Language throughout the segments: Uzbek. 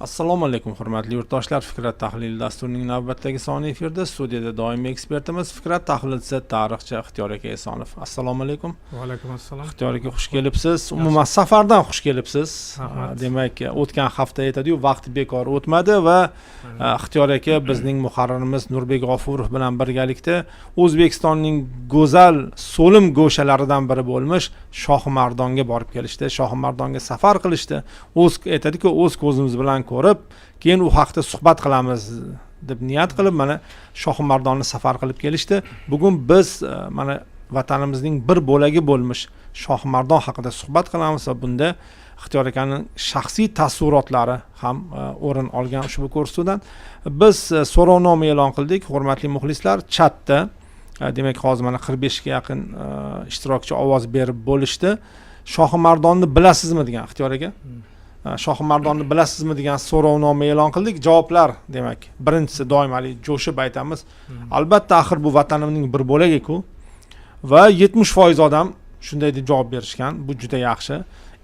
Assalomu alaykum hurmatli yurtdoshlar. Fikrat tahlili dasturining navbatdagi soni efirda. Studiyada doimiy ekspertimiz Fikrat tahlilchisi, tarixchi Ixtiyor aka Esonov. Assalomu alaykum. Va alaykum assalom. Ixtiyor aka xush kelibsiz. Umuman safardan xush kelibsiz. Demak, o'tgan hafta aytadi-yu, vaqt bekor o'tmadi va Ixtiyor aka bizning muharririmiz Nurbek G'ofurov bilan birgalikda O'zbekistonning go'zal so'lim go'shalaridan biri bo'lmish Shohimardonga borib kelishdi. Shohimardonga safar qilishdi. O'z aytadi-ku, o'z ko'zimiz bilan ko'rib, keyin u haqda suhbat qilamiz deb niyat qilib mana Shohimardonni safar qilib kelishdi. Bugun biz mana vatanimizning bir bo'lagi bo'lmish Shohimardon haqida suhbat qilamiz va bunda Ixtiyor akaning shaxsiy taassurotlari ham o'rin olgan ushbu ko'rsatuvdan biz so'rovnoma e'lon qildik. Hurmatli muxlislar, chatda demak hozir mana 45 ga yaqin ishtirokchi ovoz berib bo'lishdi. Shohimardonni bilasizmi degan Ixtiyor aka? Shohimardonni bilasizmi degan so'rovnoma e'lon qildik. Javoblar demak, birinchisi doimali jo'shib aytamiz. Albatta, axir bu vatanimning bir bo'lagi-ku. Va 70% odam shunday deb javob berishgan. Bu juda yaxshi.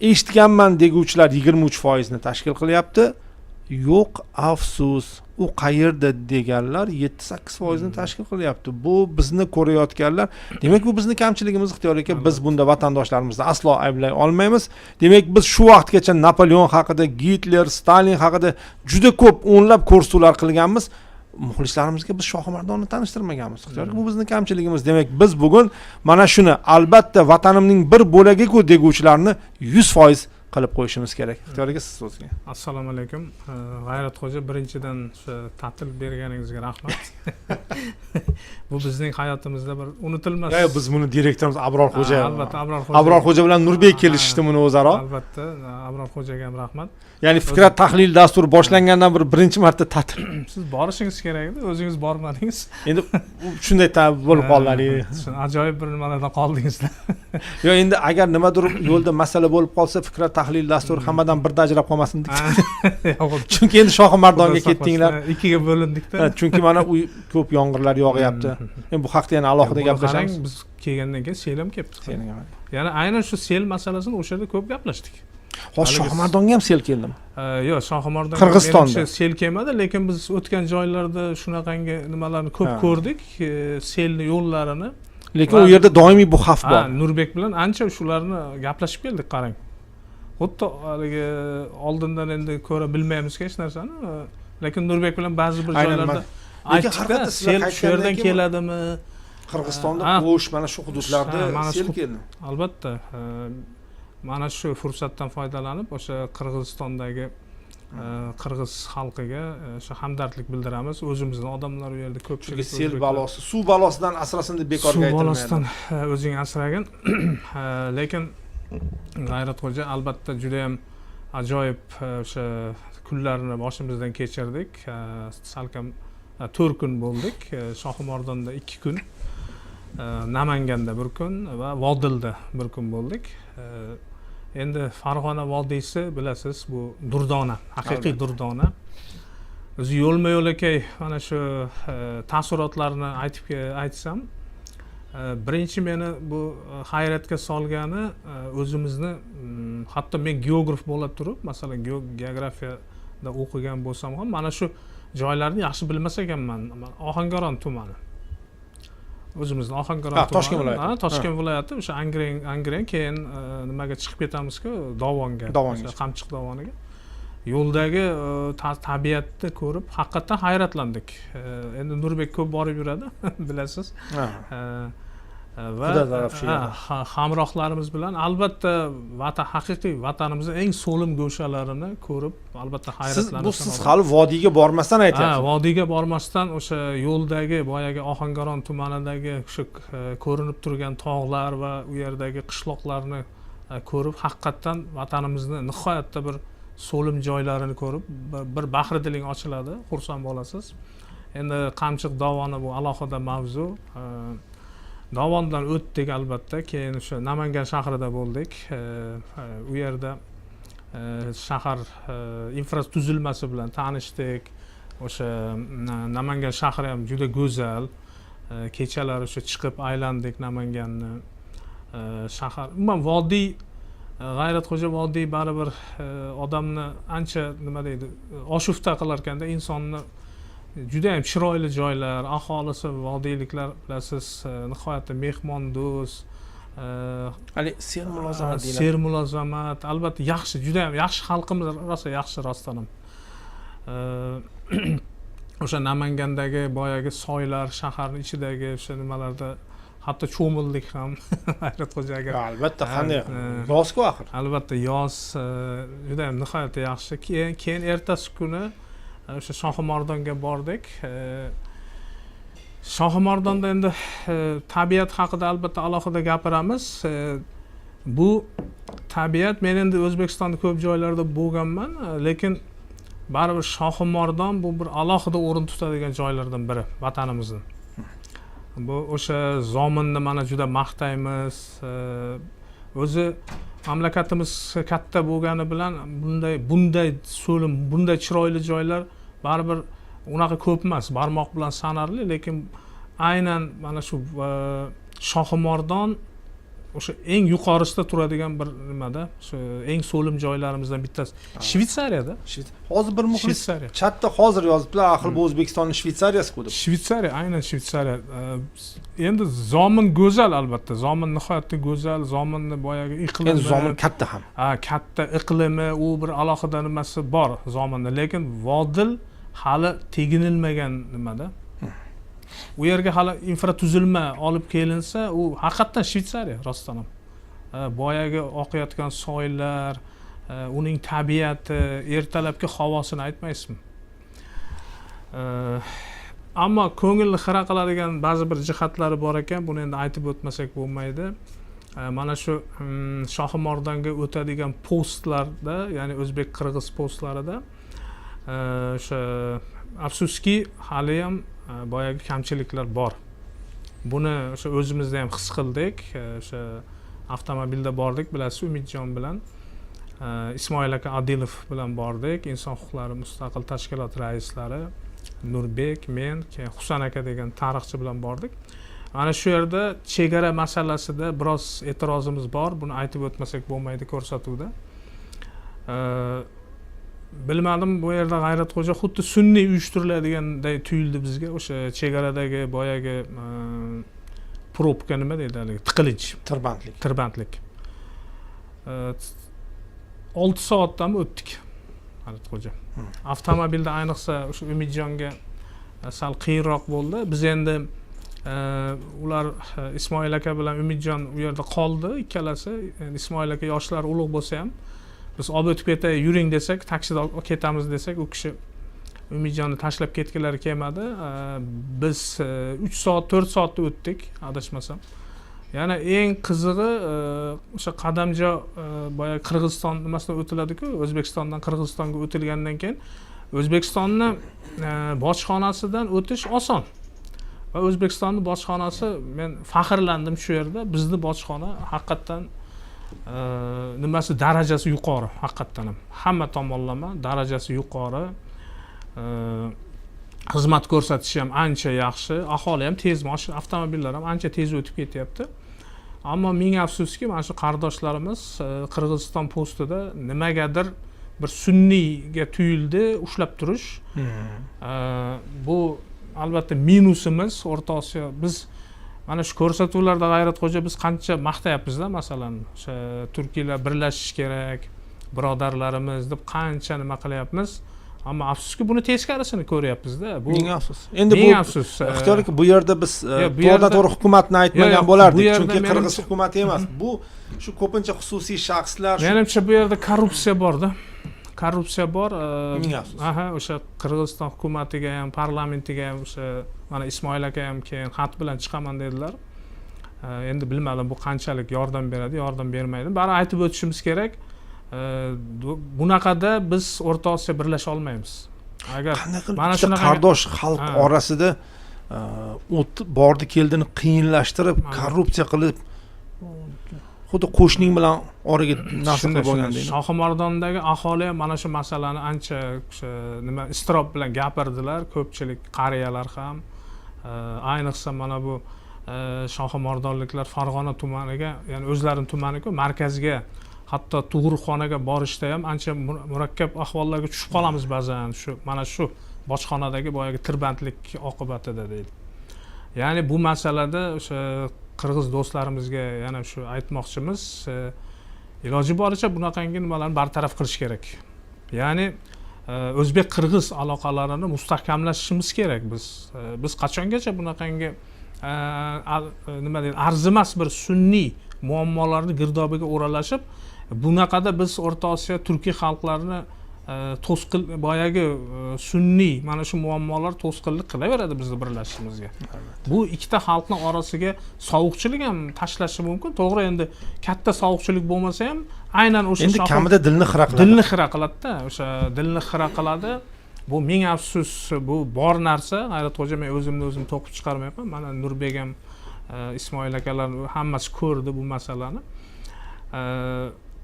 Eshitganman deguvchilar 23% ni tashkil qilyapti. Yo'q, afsus, u qayerda deganlar 7-8% ni tashkil qilyapti. Bu bizni ko'rayotganlar. Demak, bu bizning kamchiligimiz Ixtiyor aka. Biz bunda vatandoshlarimizni aslo ayblay olmaymiz. Demak, biz shu vaqtgacha Napoleon haqida, Gitler, Stalin haqida juda ko'p o'nlab ko'rsatuvlar qilganmiz. Muxlislarimizga biz Shohimardonni tanishtirmaganmiz. Ixtiyor aka, bu bizning kamchiligimiz. Demak, biz bugun mana shuni albatta vatanimning bir bo'lagi-ku deguvchilarni 100% qilib qo'yishimiz kerak. Ixtiyor aka, siz so'zga. Assalomu alaykum. G'ayratxo'ja, birinchidan o'sha ta'til berganingizga rahmat. Bu bizning hayotimizda bir unutilmas. Yo'q, biz buni direktorimiz Abrorxo'ja. Albatta, Abrorxo'ja bilan Nurbek kelishdi buni o'zaro. Albatta, Abrorxo'jaga ham rahmat. Ya'ni Fikrat tahlil dasturi boshlangandan beri birinchi marta ta'til. Siz borishingiz kerak edi, o'zingiz bormadingiz. Endi shunday bo'lib qoldi. Ajoyib bir nimalardan qoldingizlar. Yo, endi agar nimadir yo'lda masala bo'lib qolsa, Fikrat tahlil dasturi hammadan birda ajrab qolmasin dedik. Chunki endi Shohimardonga ketdinglar. Ikkiga bo'lindik-da. Chunki mana u ko'p yomg'irlar yog'yapti. Endi bu haqda yana alohida gaplashamiz. Biz kelgandan keyin sel ham kelibdi. Ya'ni aynan shu sel masalasini o'sha yerda ko'p gaplashdik. Hozir Shohimardonga ham sel keldimi? Yo'q, Shohimardonga Qirg'izistonda sel kelmadi, lekin biz o'tgan joylarda shunaqangi nimalarni ko'p ko'rdik, selni yo'llarini. Lekin u yerda doimiy bu xavf bor. Nurbek bilan ancha shularni gaplashib keldik, qarang. Xuddi haligi oldindan endi ko'ra bilmaymiz hech narsani, lekin Nurbek bilan ba'zi bir joylarda aytdik, sel shu yerdan keladimi? Qirg'izistonda qo'sh mana shu hududlarda sel keldi. Albatta. Mana shu fursatdan foydalanib o'sha Qirg'izistondagi qirg'iz xalqiga o'sha hamdardlik bildiramiz. O'zimizning odamlar u yerda ko'pchilik sel balosi, suv balosidan asrasin deb bekorga aytilmaydi. Suv balosidan o'zing asragin. Lekin G'ayratxo'ja, albatta juda ham ajoyib o'sha kunlarni boshimizdan kechirdik. Salkam 4 kun bo'ldik. Shohimardonda 2 kun, Namanganda 1 kun va Vodilda 1 kun bo'ldik. Endi Farg'ona vodiysi bilasiz, bu durdona, haqiqiy durdona. O'zi yo'lma-yo'lakay mana shu taassurotlarni aytsam, birinchi meni bu hayratga solgani o'zimizni, hatto men geograf bo'lib turib, masalan, geografiyada o'qigan bo'lsam ham mana shu joylarni yaxshi bilmas ekanman. Ohangaron tumani. O'zimizning Ohangaron tumani, Toshkent viloyati, o'sha Angren keyin nimaga chiqib ketamiz-ku, Dovonga, Qamchiq dovoniga. Yo'ldagi tabiatni ko'rib haqiqatan hayratlandik. Endi Nurbek ko'p borib yuradi, bilasiz. Va hamrohlarimiz bilan albatta haqiqiy vatanimizning eng so'lim go'shalarini ko'rib, albatta hayratlanamiz. Siz hali vodiyga bormasdan aytyapsiz. Vodiyga bormasdan o'sha yo'ldagi boyagi Ohangaron tumanidagi o'sha ko'rinib turgan tog'lar va u yerdagi qishloqlarni ko'rib, haqiqatan vatanimizni nihoyatda bir so'lim joylarini ko'rib, bir bahri diling ochiladi, xursand bo'lasiz. Endi Qamchiq dovoni bu alohida mavzu. Dovondan o'tdik albatta, keyin o'sha Namangan shahrida bo'ldik. U yerda shahar infratuzilmasi bilan tanishdik. O'sha Namangan shahri ham juda go'zal. Kechalari o'sha chiqib aylandik Namanganni. Shahar, umuman vodiy G'ayratxo'ja vodiy baribir odamni ancha nima deydi oshufta qilarkanda insonni juda ham chiroyli joylar, aholisi vodiyliklar bilasiz nihoyatda mehmondo'st, sermulozamat, albatta yaxshi, juda ham yaxshi xalqimiz, rosa yaxshi rostdan ham. O'sha Namangandagi boyagi soylar, shaharning ichidagi o'sha nimalarda hatto cho'mildik ham G'ayratxo'jaga. Albatta, qanday yoz-ku axir. Albatta yoz juda ham nihoyatda yaxshi. Keyin ertasi kuni o'sha Shohimardonga bordik. Shohimardonda endi tabiat haqida albatta alohida gapiramiz. Bu tabiat, men endi O'zbekistonda ko'p joylarda bo'lganman, lekin baribir Shohimardon bu bir alohida o'rin tutadigan joylardan biri vatanimizning. Bu o'sha zominni mana juda maqtaymiz. O'zi mamlakatimiz katta bo'lgani bilan bunday so'lim, bunday chiroyli joylar baribir unaqa ko'p emas, barmoq bilan sanarli, lekin aynan mana shu Shohimardon o'sha eng yuqorisida turadigan bir nimada, shu eng so'lim joylarimizdan bittasi. Shvetsariyada. Hozir bir muxlis chatda hozir yozibdilar, axir bu O'zbekistonning Shvetsariyasi-ku deb. Shvetsariya, aynan Shvetsariya. Endi zomin go'zal albatta. Zomin nihoyatda go'zal, zominni boyagi iqlimi. Endi zomin katta ham. Katta iqlimi, u bir alohida nimasi bor zominda, lekin vodil hali teginilmagan nimada. U yerga hali infratuzilma olib kelinsa, u haqiqatan Shvetsariya rostdan ham. Boyagi oqayotgan soylar, uning tabiati, ertalabki havosini aytmaysizmi? Ammo ko'ngilni xira qiladigan ba'zi bir jihatlari bor ekan, buni endi aytib o'tmasak bo'lmaydi. Mana shu Shohimardonga o'tadigan postlarda, ya'ni o'zbek-qirg'iz postlarida o'sha afsuski hali ham boyagi kamchiliklar bor. Buni o'sha o'zimizda ham his qildik. O'sha avtomobilda bordik, bilasiz, Umidjon bilan, Ismoil aka Adilov bilan bordik. Inson huquqlari mustaqil tashkilot raislari Nurbek, men, keyin Husan aka degan tarixchi bilan bordik. Ana shu yerda chegara masalasida biroz e'tirozimiz bor. Buni aytib o'tmasak bo'lmaydi ko'rsatuvda. Bilmadim, bu yerda G'ayratxo'ja xuddi sunniy uyushtiriladigандай tuyuldi bizga. O'sha chegaradagi boyagi probka nima deydi, tiqilinch, tirbandlik. 6 soatdan o'tdik G'ayratxo'ja. Avtomobilda ayniqsa o'sha Umidjonga sal qiyinroq bo'ldi. Biz endi ular Ismoil aka bilan Umidjon u yerda qoldi, ikkalasi. Ismoil aka yoshlar ulug' bo'lsa ham biz olib o'tib ketay, yuring desak, taksida ketamiz desak, u kishi Umidjonni tashlab ketgilari kelmadi. Biz 3 soat, 4 soatda o'tdik, adashmasam. Yana eng qizig'i o'sha qadamjo boya Qirg'iziston nimasidan o'tiladi-ku, O'zbekistondan Qirg'izistonga o'tilgandan keyin O'zbekistonni bojxonasidan o'tish oson. Va O'zbekistonning bojxonasi, men faxrlandim shu yerda, bizning bojxona haqiqatan nimasi darajasi yuqori, haqiqatan ham. Hamma tomonlama darajasi yuqori. Xizmat ko'rsatishi ham ancha yaxshi, aholi ham tez, mashina, avtomobillar ham ancha tez o'tib ketyapti. Ammo ming afsuski, mana shu qardoshlarimiz Qirg'iziston postida nimagadir bir sunniyga tuyuldi, ushlab turish. Bu albatta minusimiz O'rta Osiyo. Biz mana shu ko'rsatuvlarda G'ayratxo'ja biz qancha maqtayapmiz-da, masalan, o'sha Turkiyalar birlashish kerak, birodarlarimiz deb qancha nima qilyapmiz. Ammo afsuski buni teskarisini ko'ryapmiz-da. Bu ming afsus. Endi bu ixtiyorki bu yerda biz to'g'ri hukumatni aytmagan bo'lardik, chunki Qirg'iz hukumati emas. Bu shu ko'pincha xususiy shaxslar. Menimcha bu yerda korrupsiya bor-da. Korrupsiya bor. Ming afsus. O'sha Qirg'iziston hukumatiga ham, parlamentiga ham o'sha mana Ismoil aka ham keyin xat bilan chiqaman dedilar. Endi bilmadim bu qanchalik yordam beradi, yordam bermaydi. Bari aytib o'tishimiz kerak. Bunaqada biz O'rta Osiyo birlasha olmaymiz. Agar mana shunaqa qardosh xalq orasida bordi keldini qiyinlashtirib, korrupsiya qilib, xuddi qo'shning bilan oraga nasib qilib bo'lgandek. Shohimardondagi aholi ham mana shu masalani ancha nima istrob bilan gapirdilar, ko'pchilik qariyalar ham. Ayniqsa mana bu Shohimardonliklar Farg'ona tumaniga, ya'ni o'zlarining tumaniga, markazga hatto tug'ruqxonaga borishda ham ancha murakkab ahvollarga tushib qolamiz ba'zan, mana shu bojxonadagi boyagi tirbandlik oqibatida deydi. Ya'ni bu masalada o'sha qirg'iz do'stlarimizga yana shu aytmoqchimiz, iloji boricha bunaqangi nimalarni bartaraf qilish kerak. Ya'ni o'zbek qirg'iz aloqalarini mustahkamlashimiz kerak biz. Biz qachongacha bunaqangi nima deydi, arzimas bir sunniy muammolarni girdobiga o'ralashib, bunaqada biz O'rta Osiyo turkiy xalqlarini to'sqin boyagi sunniy mana shu muammolar to'sqinlik qilaveradi bizni birlashishimizga. Bu ikkita xalqni orasiga sovuqchilik ham tashlashi mumkin. To'g'ri, endi katta sovuqchilik bo'lmasa ham aynan o'sha endi kamida dilni xira qiladi. Dilni xira qiladi-da, o'sha dilni xira qiladi. Bu ming afsus, bu bor narsa. G'ayratxo'ja, men o'zim to'qib chiqarmayman. Mana Nurbek ham, Ismoil akalar hammasi ko'rdi bu masalani.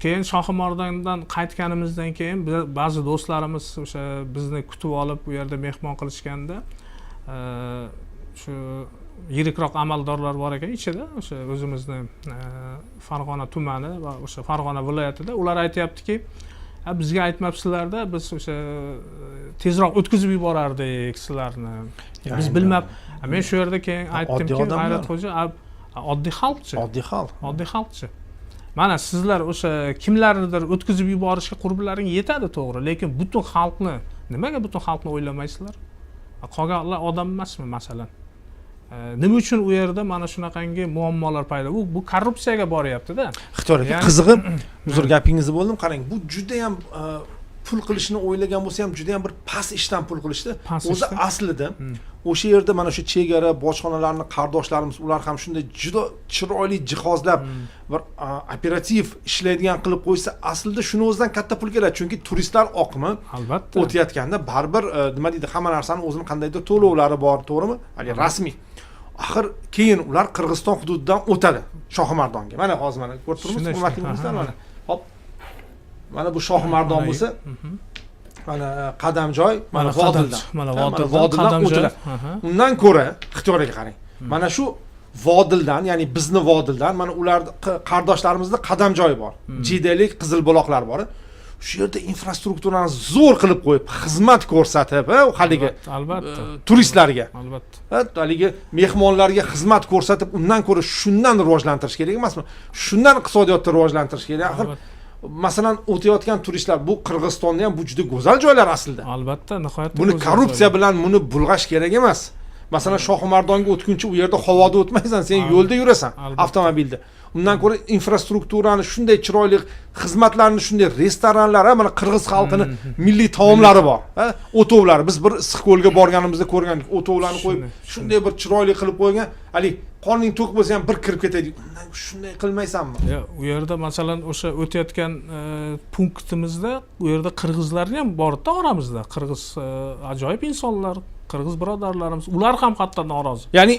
Keyin Shohimardondan qaytganimizdan keyin ba'zi do'stlarimiz o'sha bizni kutib olib u yerda mehmon qilishganda shu yirikroq amaldorlar bor ekan ichida, o'sha o'zimizni Farg'ona tumani va o'sha Farg'ona viloyatida. Ular aytayaptiki, bizga aytmabsizlar-da, biz o'sha tezroq o'tkazib yuborardik sizlarni. Biz bilmab, men shu yerda keyin aytdimki, G'ayratxo'ja oddiy xalqchi. Oddiy xalqchi. Mana sizlar o'sha kimlarnidir o'tkazib yuborishga qurblaring yetadi, to'g'ri, lekin butun xalqni, nimaga butun xalqni o'ylamaysizlar? Qolganlar odam emasmi masalan? Nima uchun u yerda mana shunaqangi muammolar paydo? Bu korrupsiyaga boryapti-da. Xitoy aka, qizig'i, uzr gapingizni bo'ldim, qarang, bu juda ham pul qilishni o'ylagan bo'lsa ham juda ham bir past ishdan pul qilishdi. O'zi aslida o'sha yerda mana shu chegara bojxonalarni qardoshlarimiz, ular ham shunday juda chiroyli jihozlab bir operativ ishlaydigan qilib qo'ysa, aslida shuni o'zidan katta pul keladi. Chunki turistlar oqimi albatta o'tayotganda baribir nima deydi, hamma narsani o'zini qandaydir to'lovlari bor, to'g'rimi? Hali rasmiy. Axir keyin ular Qirg'iziston hududidan o'tadi Shohimardonga. Mana hozir mana ko'rib turibmiz, hurmatli do'stlar, mana. Hop. Mana bu Shohimardon bo'lsa, mana Qadamjoy, mana Vodildan. Mana Vodildan o'tadi. Undan ko'ra Xitoyga qarang. Mana shu Vodildan, ya'ni bizni Vodildan, mana ular qardoshlarimizda Qadamjoy bor. Jidalik, Qizilbuloqlar bor. Shu yerda infrastrukturani zo'r qilib qo'yib, xizmat ko'rsatib, haligi albatta turistlarga, albatta haligi mehmonlarga xizmat ko'rsatib, undan ko'ra shundan rivojlantirish kerak emasmi? Shundan iqtisodiyotni rivojlantirish kerak. Axir masalan o'tayotgan turistlar, bu Qirg'izistonda ham bu juda go'zal joylar aslida. Albatta, nihoyatda buni korrupsiya bilan buni bulg'ash kerak emas. Masalan, Shohimardonga o'tguncha u yerda havoda o'tmaysan, sen yo'lda yurasan, avtomobilda. Undan ko'ra infrastrukturani shunday chiroyli, xizmatlarni shunday, restoranlar, mana qirg'iz xalqining milliy taomlari bor, o'tovlari. Biz bir Issiqko'lga borganimizda ko'rgandik, o'tovlarni qo'yib, shunday bir chiroyli qilib qo'ygan. Hali qorning to'q bo'lsa ham bir kirib ketadi. Undan shunday qilmaysanmi? U yerda masalan o'sha o'tayotgan punktimizda u yerda qirg'izlarni ham bor-da oramizda. Qirg'iz ajoyib insonlar, qirg'iz birodarlarimiz, ular ham hatto norozi. Ya'ni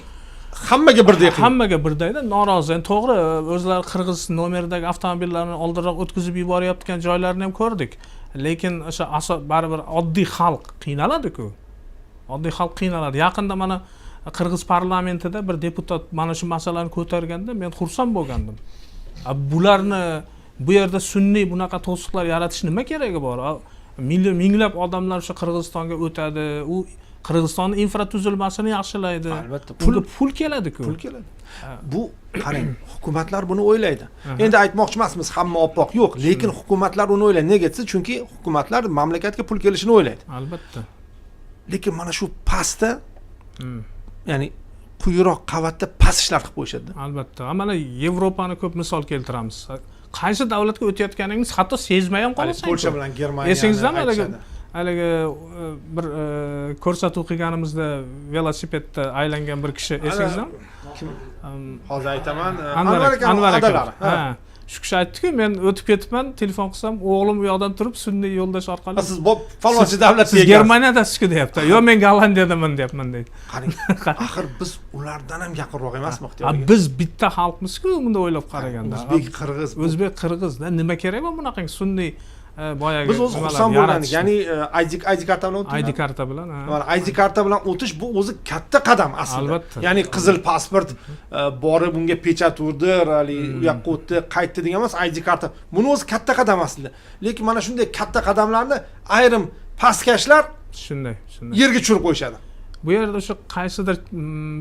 hammaga birdek. Hammaga birdayda norozi. Endi to'g'ri, o'zlari qirg'iz nomerdagi avtomobillarni oldinroq o'tkazib yuborayotgan joylarni ham ko'rdik. Lekin o'sha baribir oddiy xalq qiynaladi-ku. Oddiy xalq qiynaladi. Yaqinda mana Qirg'iz parlamentida bir deputat mana shu masalani ko'targanda men xursand bo'lgandim. Bularni bu yerda sunniy bunaqa to'siqlar yaratish nima keragi bor? Minglab odamlar o'sha Qirg'izistonga o'tadi. U Qirg'izistonning infratuzilmasini yaxshilaydi. Albatta, pul keladi-ku. Pul keladi. Bu qarang, hukumatlar buni o'ylaydi. Endi aytmoqchi emasmiz, hamma oppoq yo'q, lekin hukumatlar uni o'ylaydi. Nega desa, chunki hukumatlar mamlakatga pul kelishini o'ylaydi. Albatta. Lekin mana shu pastda, ya'ni quyiroq qavatda past ishlar qilib qo'yishadi. Albatta. Mana Yevropani ko'p misol keltiramiz. Qaysi davlatga o'tayotganingiz hatto sezmay ham qolasan. Polsha bilan Germaniya. Esingizdami haligi bir ko'rsatuv qilganimizda velosipedda aylangan bir kishi, esingizdami? Kim? Hozir aytaman. Anvar aka. Ha. Shu kishi aytdi-ku, men o'tib ketibman, telefon qilsam, o'g'lim u yoqdan turib, sunniy yo'ldosh orqali. Siz falonchi davlatga siz Germaniyadasiz-ku deyapti. Yo, men Gollandiyadaman deyapman deydi. Qarang, axir biz ulardan ham yaqinroq emasmi ixtiyorga? Biz bitta xalqmiz-ku, bunda o'ylab qaraganda. O'zbek, Qirg'iz. O'zbek, Qirg'iz. Nima kerak bu bunaqangi sunniy boyagi biz o'zi xursand bo'lgandik, ya'ni ID karta bilan o'tdik. ID karta bilan, mana ID karta bilan o'tish bu o'zi katta qadam aslida. Albatta. Ya'ni qizil pasport borib unga pechat urdi, u yoqqa o'tdi, qaytdi degan emas, ID karta. Buni o'zi katta qadam aslida. Lekin mana shunday katta qadamlarni ayrim pastkashlar shunday yerga tushirib qo'yishadi. Bu yerda o'sha qaysidir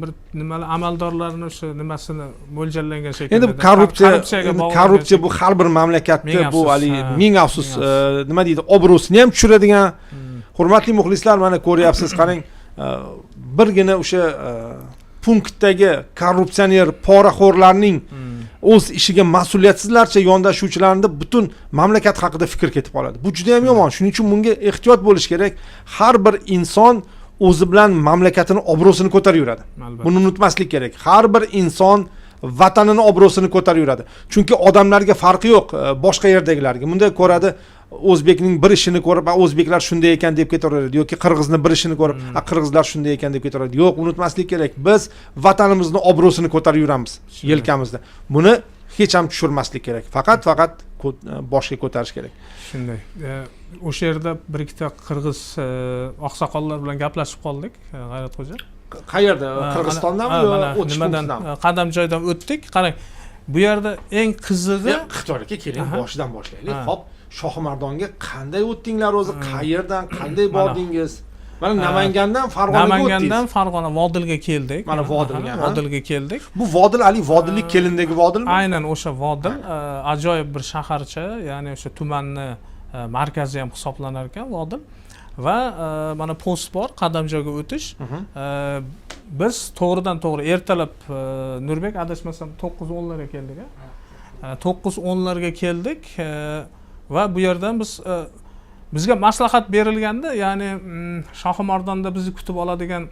bir nimalar amaldorlarning o'sha nimasini mo'ljallangan shekilda. Endi korrupsiya bu har bir mamlakatda bu hali ming afsus nima deydi, obro'sini ham tushiradigan. Hurmatli muxlislar, mana ko'ryapsiz, qarang, birgina o'sha punktdagi korrupsioner, poraxo'rlarning o'z ishiga mas'uliyatsizlarcha yondashuvchilarning butun mamlakat haqida fikr ketib qoladi. Bu juda ham yomon. Shuning uchun bunga ehtiyot bo'lish kerak. Har bir inson o'zi bilan mamlakatini obro'sini ko'tarib yuradi. Buni unutmaslik kerak. Har bir inson vatanini obro'sini ko'tarib yuradi. Chunki odamlarga farqi yo'q boshqa yerdagilarga. Bunda ko'radi, o'zbekning bir ishini ko'rib, o'zbeklar shunday ekan deb ketaveradi yoki qirg'izning bir ishini ko'rib, qirg'izlar shunday ekan deb ketaveradi. Yo'q, unutmaslik kerak. Biz vatanimizni obro'sini ko'tarib yuramiz yelkamizda. Buni hech ham tushirmaslik kerak. Faqat boshga ko'tarish kerak. Shunday. O'sha yerda bir ikkita qirg'iz oqsoqollar bilan gaplashib qoldik, G'ayratxo'ja. Qayerda? Qirg'izistondami yo o'tish punktidanmi? Qadam joydan o'tdik. Qarang, bu yerda eng qizig'i Xitoyga keling, boshidan boshlaylik. Xo'p, Shohimardonga qanday o'tdinglar o'zi? Qayerdan, qanday bordingiz? Mana Namangandan Farg'onaga o'tdingiz. Namangandan Farg'ona Vodilga keldik. Mana Vodilga keldik. Bu Vodil Vodillik kelindagi Vodilmi? Aynan o'sha Vodil, ajoyib bir shaharcha, ya'ni o'sha tumanni markazi ham hisoblanar ekan Vodil. Va mana post bor, qadamjoyga o'tish. Biz to'g'ridan-to'g'ri ertalab Nurbek adashmasam 9:10 larga keldik. 9:10 larga keldik va bu yerdan bizga maslahat berilganda, ya'ni Shohimardonda bizni kutib oladigan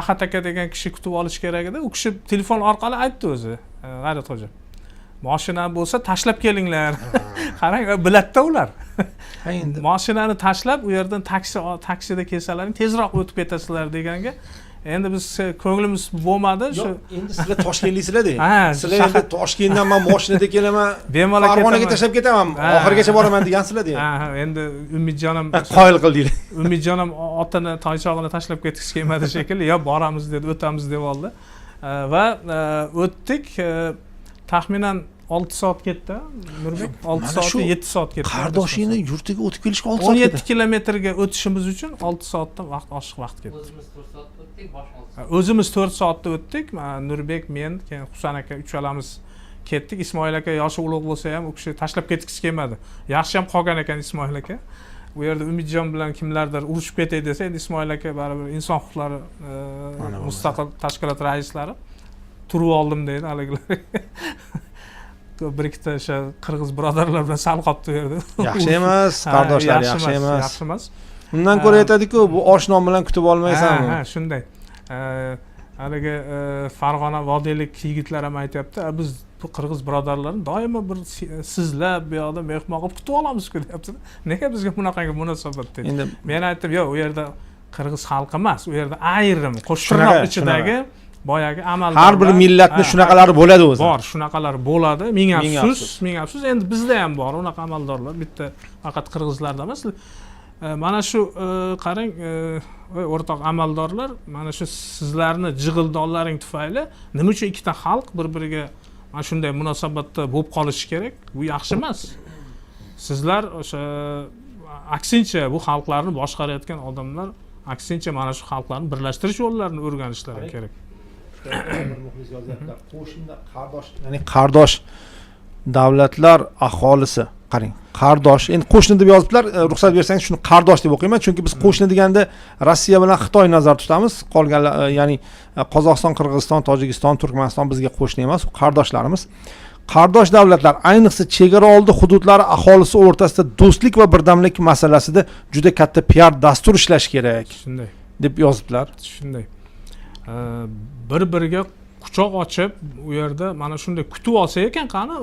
Ahad aka degan kishi kutib olish kerak edi. U kishi telefon orqali aytdi o'zi, G'ayratxo'ja. Mashina bo'lsa tashlab kelinglar. Qarang, biladda ular. Endi mashinani tashlab u yerdan taksida kelsalaring tezroq o'tib ketasizlar deganga, endi biz ko'nglimiz bo'lmadi. Shu endi sizlar Toshkentliklar-da. Sizlar endi Toshkentdan men mashinada kelaman, bemalol Farg'onaga tashlab ketaman, oxirigacha boraman degansizlar-da. Endi Umidjonim qoyil qildinglar. Umidjonim otini toychog'ini tashlab ketgisi kelmadi shekilli, yo boramiz dedi, o'tamiz deb oldi. Va o'tdik. Taxminan 6 soat ketdi, Nurbek. 6 soat, 7 soat ketdi. Qardoshingni yurtiga o'tib kelishga 6 soat ketdi. 17 kilometrga o'tishimiz uchun 6 soatdan oshiq vaqt ketdi. O'zimiz 4 soatda o'tdik. Nurbek, men, keyin Husan aka uchalamiz ketdik. Ismoil aka yoshi ulug' bo'lsa ham u kishi tashlab ketgisi kelmadi. Yaxshi ham qolgan ekan Ismoil aka. Bu yerda Umidjon bilan kimlardir urushib ketay desa, endi Ismoil aka baribir inson huquqlari mustaqil tashkilot raislari turib oldim deydi haligilar. Bir ikkita o'sha qirg'iz birodarlar bilan sal qolibdi bu yerda. Yaxshi emas, qardoshlar, yaxshi emas. Yaxshi emas. Undan ko'ra aytadi-ku, bu oshnom bilan kutib olmaysanmi? Ha, shunday. Haligi Farg'ona vodiylik yigitlar ham aytayapti, biz bu qirg'iz birodarlarni doimo bir sizlar bu yoqda mehmon qilib kutib olamiz-ku deyapti. Nega bizga bunaqangi munosabat dedi. Endi men aytdim, yo'q, u yerda qirg'iz xalqi emas, u yerda ayrim qo'shtirnoq ichidagi boyagi amaldorlar, har bir millatning shunaqalari bo'ladi o'zi. Bor, shunaqalar bo'ladi. Ming afsus. Endi bizda ham bor unaqa amaldorlar. Bitta faqat qirg'izlarda emas. Mana shu qarang, o'rtoq amaldorlar, mana shu sizlarni jig'ildonlaring tufayli nima uchun ikkita xalq bir-biriga mana shunday munosabatda bo'lib qolishi kerak? Bu yaxshi emas. Sizlar o'sha aksincha bu xalqlarni boshqarayotgan odamlar aksincha mana shu xalqlarni birlashtirish yo'llarini o'rganishlari kerak. Qo'shni qardosh, ya'ni qardosh davlatlar aholisi, qarang, qardosh. Endi qo'shni deb yoziblar, ruxsat bersangiz shuni qardosh deb o'qiyman, chunki biz qo'shni deganda Rossiya bilan Xitoy nazar tutamiz. Qolganlar, ya'ni Qozog'iston, Qirg'iziston, Tojikiston, Turkmaniston bizga qo'shni emas, qardoshlarimz. Qardosh davlatlar, ayniqsa chegara oldi hududlari aholisi o'rtasida do'stlik va birdamlik masalasida juda katta PR dastur ishlash kerak. Shunday deb yoziblar. Shunday. Bir-biriga quchoq ochib, u yerda mana shunday kutib olsa ekan, qani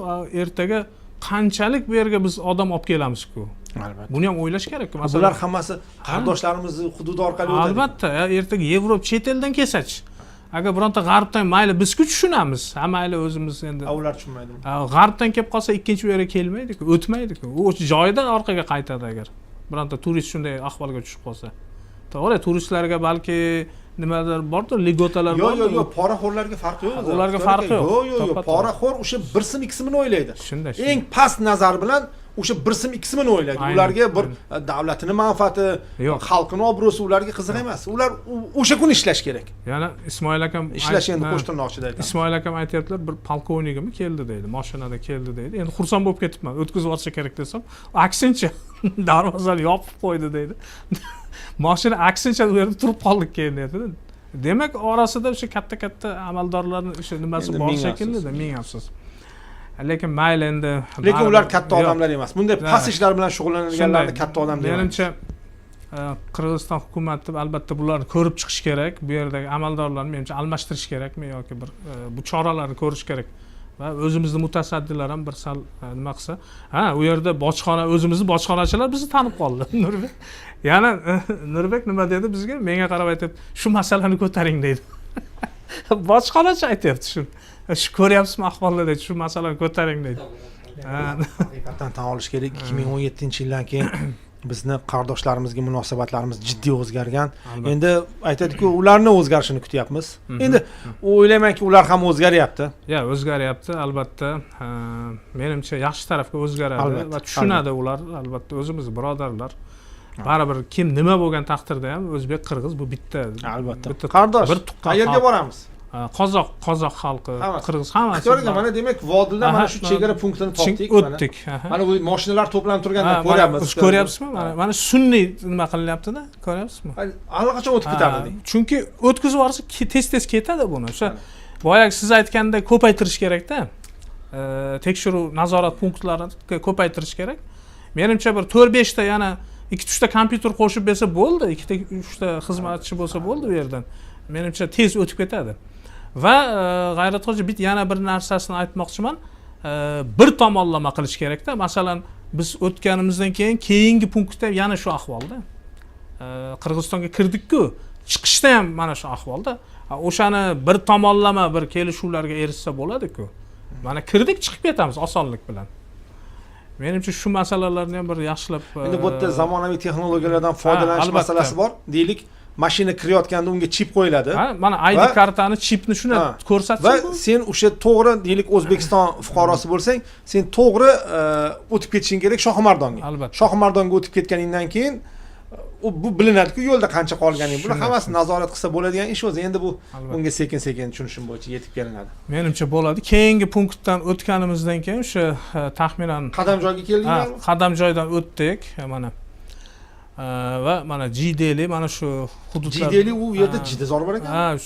ertaga qanchalik bu yerga biz odam olib kelamiz-ku. Albatta. Buni ham o'ylash kerak-ku. Bular hammasi qardoshlarimizni hududi orqali o'tadi. Albatta, ertaga Yevropa chet eldan kelsa-chi. agar bironta g'arbdan mayli biz-ku tushunamiz, ha mayli o'zimiz endi. Ular tushunmaydimi? G'arbdan kelib qolsa ikkinchi u yerga kelmaydi-ku, o'tmaydi-ku. U joyida orqaga qaytadi agar bironta turist shunday ahvolga tushib qolsa. To'g'ri, turistlarga balki nimadir bordir, ligotalar bordir. Yo'q, poraxo'rlarga farqi yo'q. Ularga farqi yo'q. Yo'q, poraxo'r o'sha 1 so'm 2 so'mini o'ylaydi. Shunday. Eng past nazar bilan o'sha 1 so'm 2 so'mini o'ylaydi. Ularga bir davlatini manfaati, xalqini obro'si ularga qiziq emas. Ular o'sha kun ishlash kerak. Yana Ismoil akam ishlash endi qo'shtirnoqchida aytadi. Ismoil akam aytayaptilar, bir polkovnigimi keldi deydi, mashinada keldi deydi. Endi xursand bo'lib ketibman, o'tkazib olsa kerak desam, aksincha darvozani yopib qo'ydi deydi. Mashina aksincha u yerda turib qoldik keyin dedi. Demak, orasida o'sha katta amaldorlarning o'sha nimasi bor shekilli-da, ming afsus. Lekin mayli endi. Lekin ular katta odamlar emas. Bunday past ishlar bilan shug'ullanganlarni katta odam deyman. Menimcha Qirg'iziston hukumati albatta bularni ko'rib chiqish kerak. Bu yerdagi amaldorlarni menimcha almashtirish kerakmi yoki bir bu choralarni ko'rish kerak. Va o'zimizning mutasaddilar ham bir sal nima qilsa, u yerda bojxona, o'zimizning bojxonachilar bizni tanib qoldi. Nurbek. Yana Nurbek nima dedi bizga? Menga qarab aytibdi, "Shu masalani ko'taring" dedi. Bojxonachi aytibdi shu. Shu ko'ryapsizmi ahvolni dedi, "Shu masalani ko'taring" dedi. Haqiqatan tan olish kerak, 2017-yildan keyin bizni qardoshlarimizga munosabatlarimiz jiddiy o'zgargan. Endi aytadi-ku, ularni o'zgarishini kutyapmiz. Endi o'ylaymanki, ular ham o'zgaryapti. O'zgaryapti, albatta. Menimcha yaxshi tarafga o'zgaradi va tushunadi ular, albatta o'zimiz birodarlar. Baribir kim nima bo'lgan taqdirda ham o'zbek, qirg'iz bu bitta. Albatta. Qardosh. Qayerga boramiz? Qozoq xalqi, qirg'iz hammasi. To'g'ri, mana demak, Vodilda mana shu chegara punktini topdik. O'tdik. Mana bu mashinalar to'planib turganda ko'ryapmiz. Ko'ryapsizmi? Mana sunniy nima qilinyapti-da, ko'ryapsizmi? Allaqachon o'tib ketardik. Chunki o'tkazib yuborsa tez ketadi buni. O'sha boyagi siz aytgandek ko'paytirish kerak-da. Tekshiruv nazorat punktlarini ko'paytirish kerak. Menimcha bir 4-5 ta yana 2-3 ta kompyuter qo'shib bersa bo'ldi, 2-3 ta xizmatchi bo'lsa bo'ldi bu yerdan. Menimcha tez o'tib ketadi. Va G'ayratxo'ja yana bir narsasini aytmoqchiman. Bir tomonlama qilish kerak-da. Masalan, biz o'tganimizdan keyingi punktda yana shu ahvolda. Qirg'izistonga kirdik-ku, chiqishda ham mana shu ahvolda. O'shani bir tomonlama bir kelishuvlarga erishsa bo'ladi-ku. Mana kirdik, chiqib ketamiz osonlik bilan. Menimcha shu masalalarni ham bir yaxshilab. Endi bu yerda zamonaviy texnologiyalardan foydalanish masalasi bor. Deylik, mashina kirayotganda unga chip qo'yiladi. Mana ID kartani, chipni shuni ko'rsatsa va sen o'sha to'g'ri, deylik, O'zbekiston fuqarosi bo'lsang, sen to'g'ri o'tib ketishing kerak Shohimardonga. Shohimardonga o'tib ketganingdan keyin bu bilinadi-ku, yo'lda qancha qolganing. Buni hammasi nazorat qilsa bo'ladigan ish o'zi. Endi bu unga sekin-sekin tushunishim bo'yicha yetib kelinadi. Menimcha bo'ladi. Keyingi punktdan o'tganimizdan keyin o'sha taxminan Qadamjoyga keldingizmi? Qadamjoydan o'tdik, mana. Va mana Jideli, mana shu hududlar. Jideli u yerda jidazor bor ekan.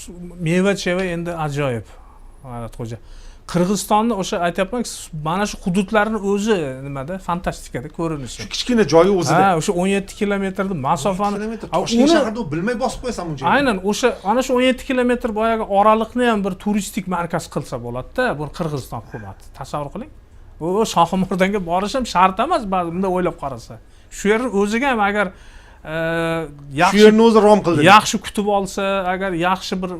Meva-cheva endi ajoyib. G'ayratxo'ja. Qirg'izistonni o'sha aytayapman, mana shu hududlarning o'zi nimada fantastikada ko'rinishi. Shu kichkina joyi o'zida. O'sha 17 kilometrni masofani Toshkent shahrida bilmay bosib qo'ysam uncha. Aynan ana shu 17 kilometr boyagi oraliqni ham bir turistik markaz qilsa bo'ladi-da, bu Qirg'iziston hukumati. Tasavvur qiling. Bu Shohimardonga borish ham shart emas, bunda o'ylab qarasa. Shu yerning o'ziga ham agar yaxshi shu yerni o'zi rom qildi. Yaxshi kutib olsa, agar yaxshi bir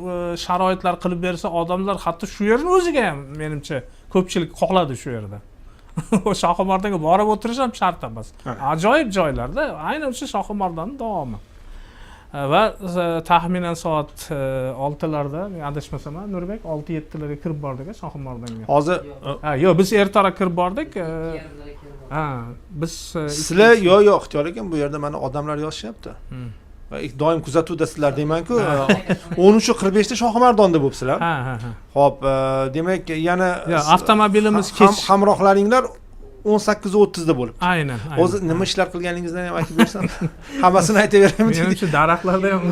sharoitlar qilib bersa, odamlar hatto shu yerning o'ziga ham menimcha ko'pchilik xohladi shu yerda. Shohimardonga borib o'tirish ham shart emas. Ajoyib joylarda, aynan o'sha Shohimardonning davomi. Va taxminan soat 6larda, men adashmasam, Nurbek 6-7larga kirib bordik Shohimardonga. Hozir yo'q, biz ertaroq kirib bordik. Biz sizlar yo'q, ixtiyor ekan, bu yerda mana odamlar yozishyapti. Va doim kuzatuvdasizlar deyman-ku. 13:45 da Shohimardonda bo'libsizlar. Xo'p, demak yana avtomobilimiz hamrohlaringlar 18:30 da bo'lib. Aynan. O'zi nima ishlar qilganingizdan ham aytib bersam, hammasini aytaveramiz. Menimcha daraxtlarda ham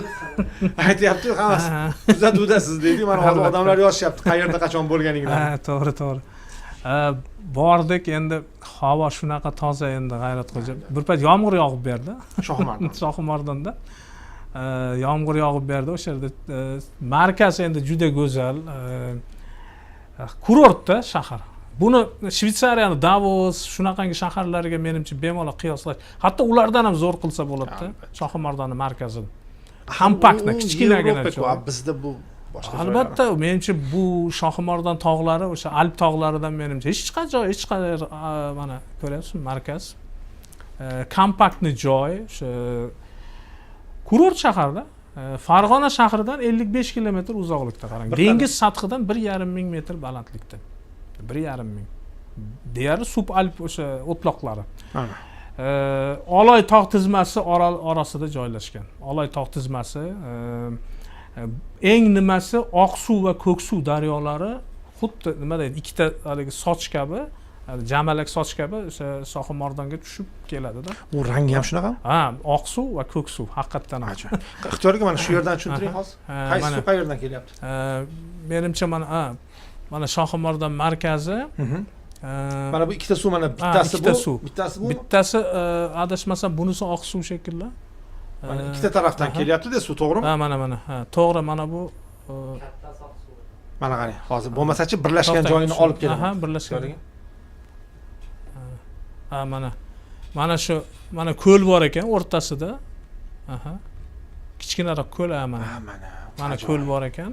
aytyapti, hammasi kuzatuvdasiz deydi. Mana hozir odamlar yozishyapti, qayerda qachon bo'lganingdan. To'g'ri. Bordik, endi havo shunaqa toza endi G'ayratxo'ja. Bir payt yomg'ir yog'ib berdi Shohimardonda. Yomg'ir yog'ib berdi o'sha yerda. Markaz endi juda go'zal. Kurortda shahar. Buni Shvetsariyani Davos shunaqangi shaharlarga menimcha bemalol qiyoslash, hatto ulardan ham zo'r qilsa bo'ladi-da. Shohimardonning markazini. Kompaktni, kichkinagina. Bizda bu boshqa albatta menimcha bu Shohimardon tog'lari o'sha Alp tog'laridan menimcha hech qayerda mana ko'ryapsizmi markaz kompaktni joy o'sha kurort shaharda Farg'ona shahridan 55 kilometr uzoqlikda qarang. Dengiz sathidan 1,5 ming metr balandlikda. 1,5 ming. Deyarli subalp o'sha o'tloqlari. Oloy tog' tizmasi orasida joylashgan. Oloy tog' tizmasi eng nimasi Oqsuv va Ko'ksuv daryolari xuddi nima deydi, ikkita haligi soch kabi, jamalak soch kabi o'sha Shohimardonga tushib keladi-da. U rangi ham shunaqa? Ha, Oqsuv va Ko'ksuv haqiqatan ham. Ixtiyoriga mana shu yerdan tushuntiring hozir. Qaysi suv qayerdan kelyapti? Menimcha mana Shohimardon markazi. Mana bu ikkita suv, mana bittasi bu, bittasi adashmasam bunisi Oqsuv shekilli. Mana ikkita tarafdan kelyapti-da suv, to'g'rimi? Mana. To'g'ri, mana bu kattasi Oqsuv. Mana qarang, hozir bo'lmasa-chi birlashgan joyini olib keladi. Ha, birlashgan. Mana shu ko'l bor ekan o'rtasida. Kichkinaroq ko'l mana ko'l bor ekan.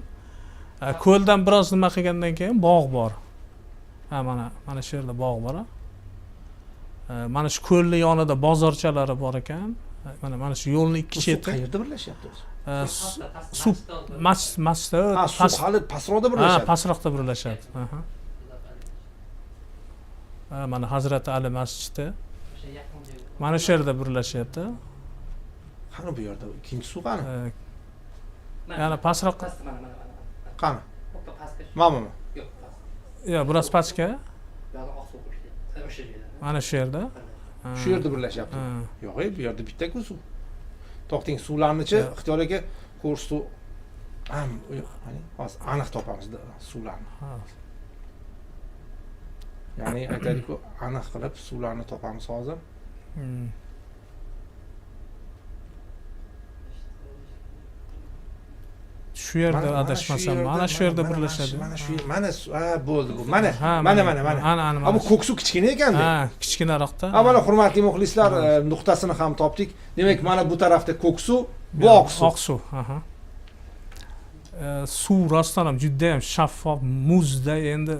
Ko'ldan biroz nima qilgandan keyin bog' bor. Mana shu yerda bog' bor. Mana shu ko'lning yonida bozorchalari bor ekan. Mana shu yo'lning ikki cheti. Qayerda birlashyapti? Suv masjid. Hali pastroqda birlashadi. Pastroqda birlashadi. Mana Hazrati Ali masjidi. Mana shu yerda birlashyapti. Qani bu yerda ikkinchi suv qani? Yana pastroq. Qani? Mana. Yo'q, biroz pastga. Mana shu yerda. Shu yerda birlashyapti. Yo'q, bu yerda bitta-ku suv. To'xting, suvlarni-chi ixtiyoriga ko'rsatuv ham, hozir aniq topamiz suvlarni. Ya'ni aytaylik-ku, aniq qilib suvlarni topamiz hozir. Shu yerda adashmasam, mana shu yerda birlashadi. Mana bo'ldi bu. Mana. Bu Ko'ksuv kichkina ekanda. Ha, kichkinaroqda. Mana hurmatli muxlislar, nuqtasini ham topdik. Demak, mana bu tarafda Ko'ksuv, bu Oqsuv. Oqsuv, suv rostdan ham juda ham shaffof, muzda endi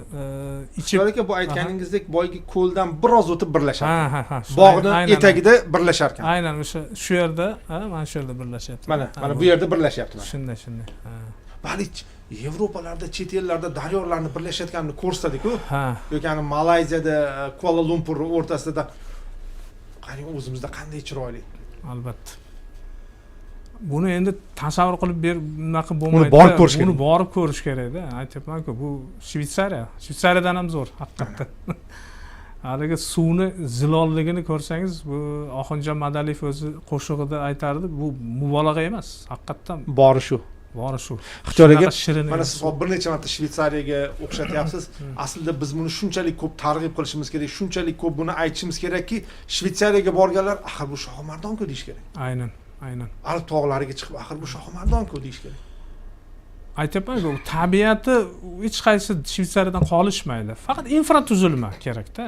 ichib bu aytganingizdek boygi ko'ldan biroz o'tib birlashadi. Bog'ning etagida birlashar ekan. Aynan o'sha shu yerda, mana shu yerda birlashyapti. Mana bu yerda birlashyapti. Shunday. Bali Yevropalarda, chet ellarda daryolarni birlashayotganini ko'rsatdik-ku. Yo'kani Malayziyada, Kuala Lumpur o'rtasida qarang, o'zimizda qanday chiroyli. Albatta. Buni endi tasavvur qilib bunaqa bo'lmaydi. Buni borib ko'rish kerak. Buni borib ko'rish kerak-da. Aytyapman-ku, bu Shvetsariyadan ham zo'r, haqiqatdan. Haligi suvni zilolligini ko'rsangiz, bu Oxunjon Madaliyev o'zi qo'shig'ida aytardi, bu mubolag'a emas, haqiqatdan bori shu. Ixtiyoriga mana siz bir necha marta Shvetsariyaga o'xshatyapsiz. Aslida biz buni shunchalik ko'p targ'ib qilishimiz kerak, shunchalik ko'p buni aytishimiz kerakki, Shvetsariyaga borganlar axir bu Shohimardon-ku deyish kerak. Aynan. Alp tog'lariga chiqib axir bu Shohimardon-ku deyish kerak. Aytyapman-ku, tabiati hech qaysi Shvetsariyadan qolishmaydi. Faqat infratuzilma kerak-da.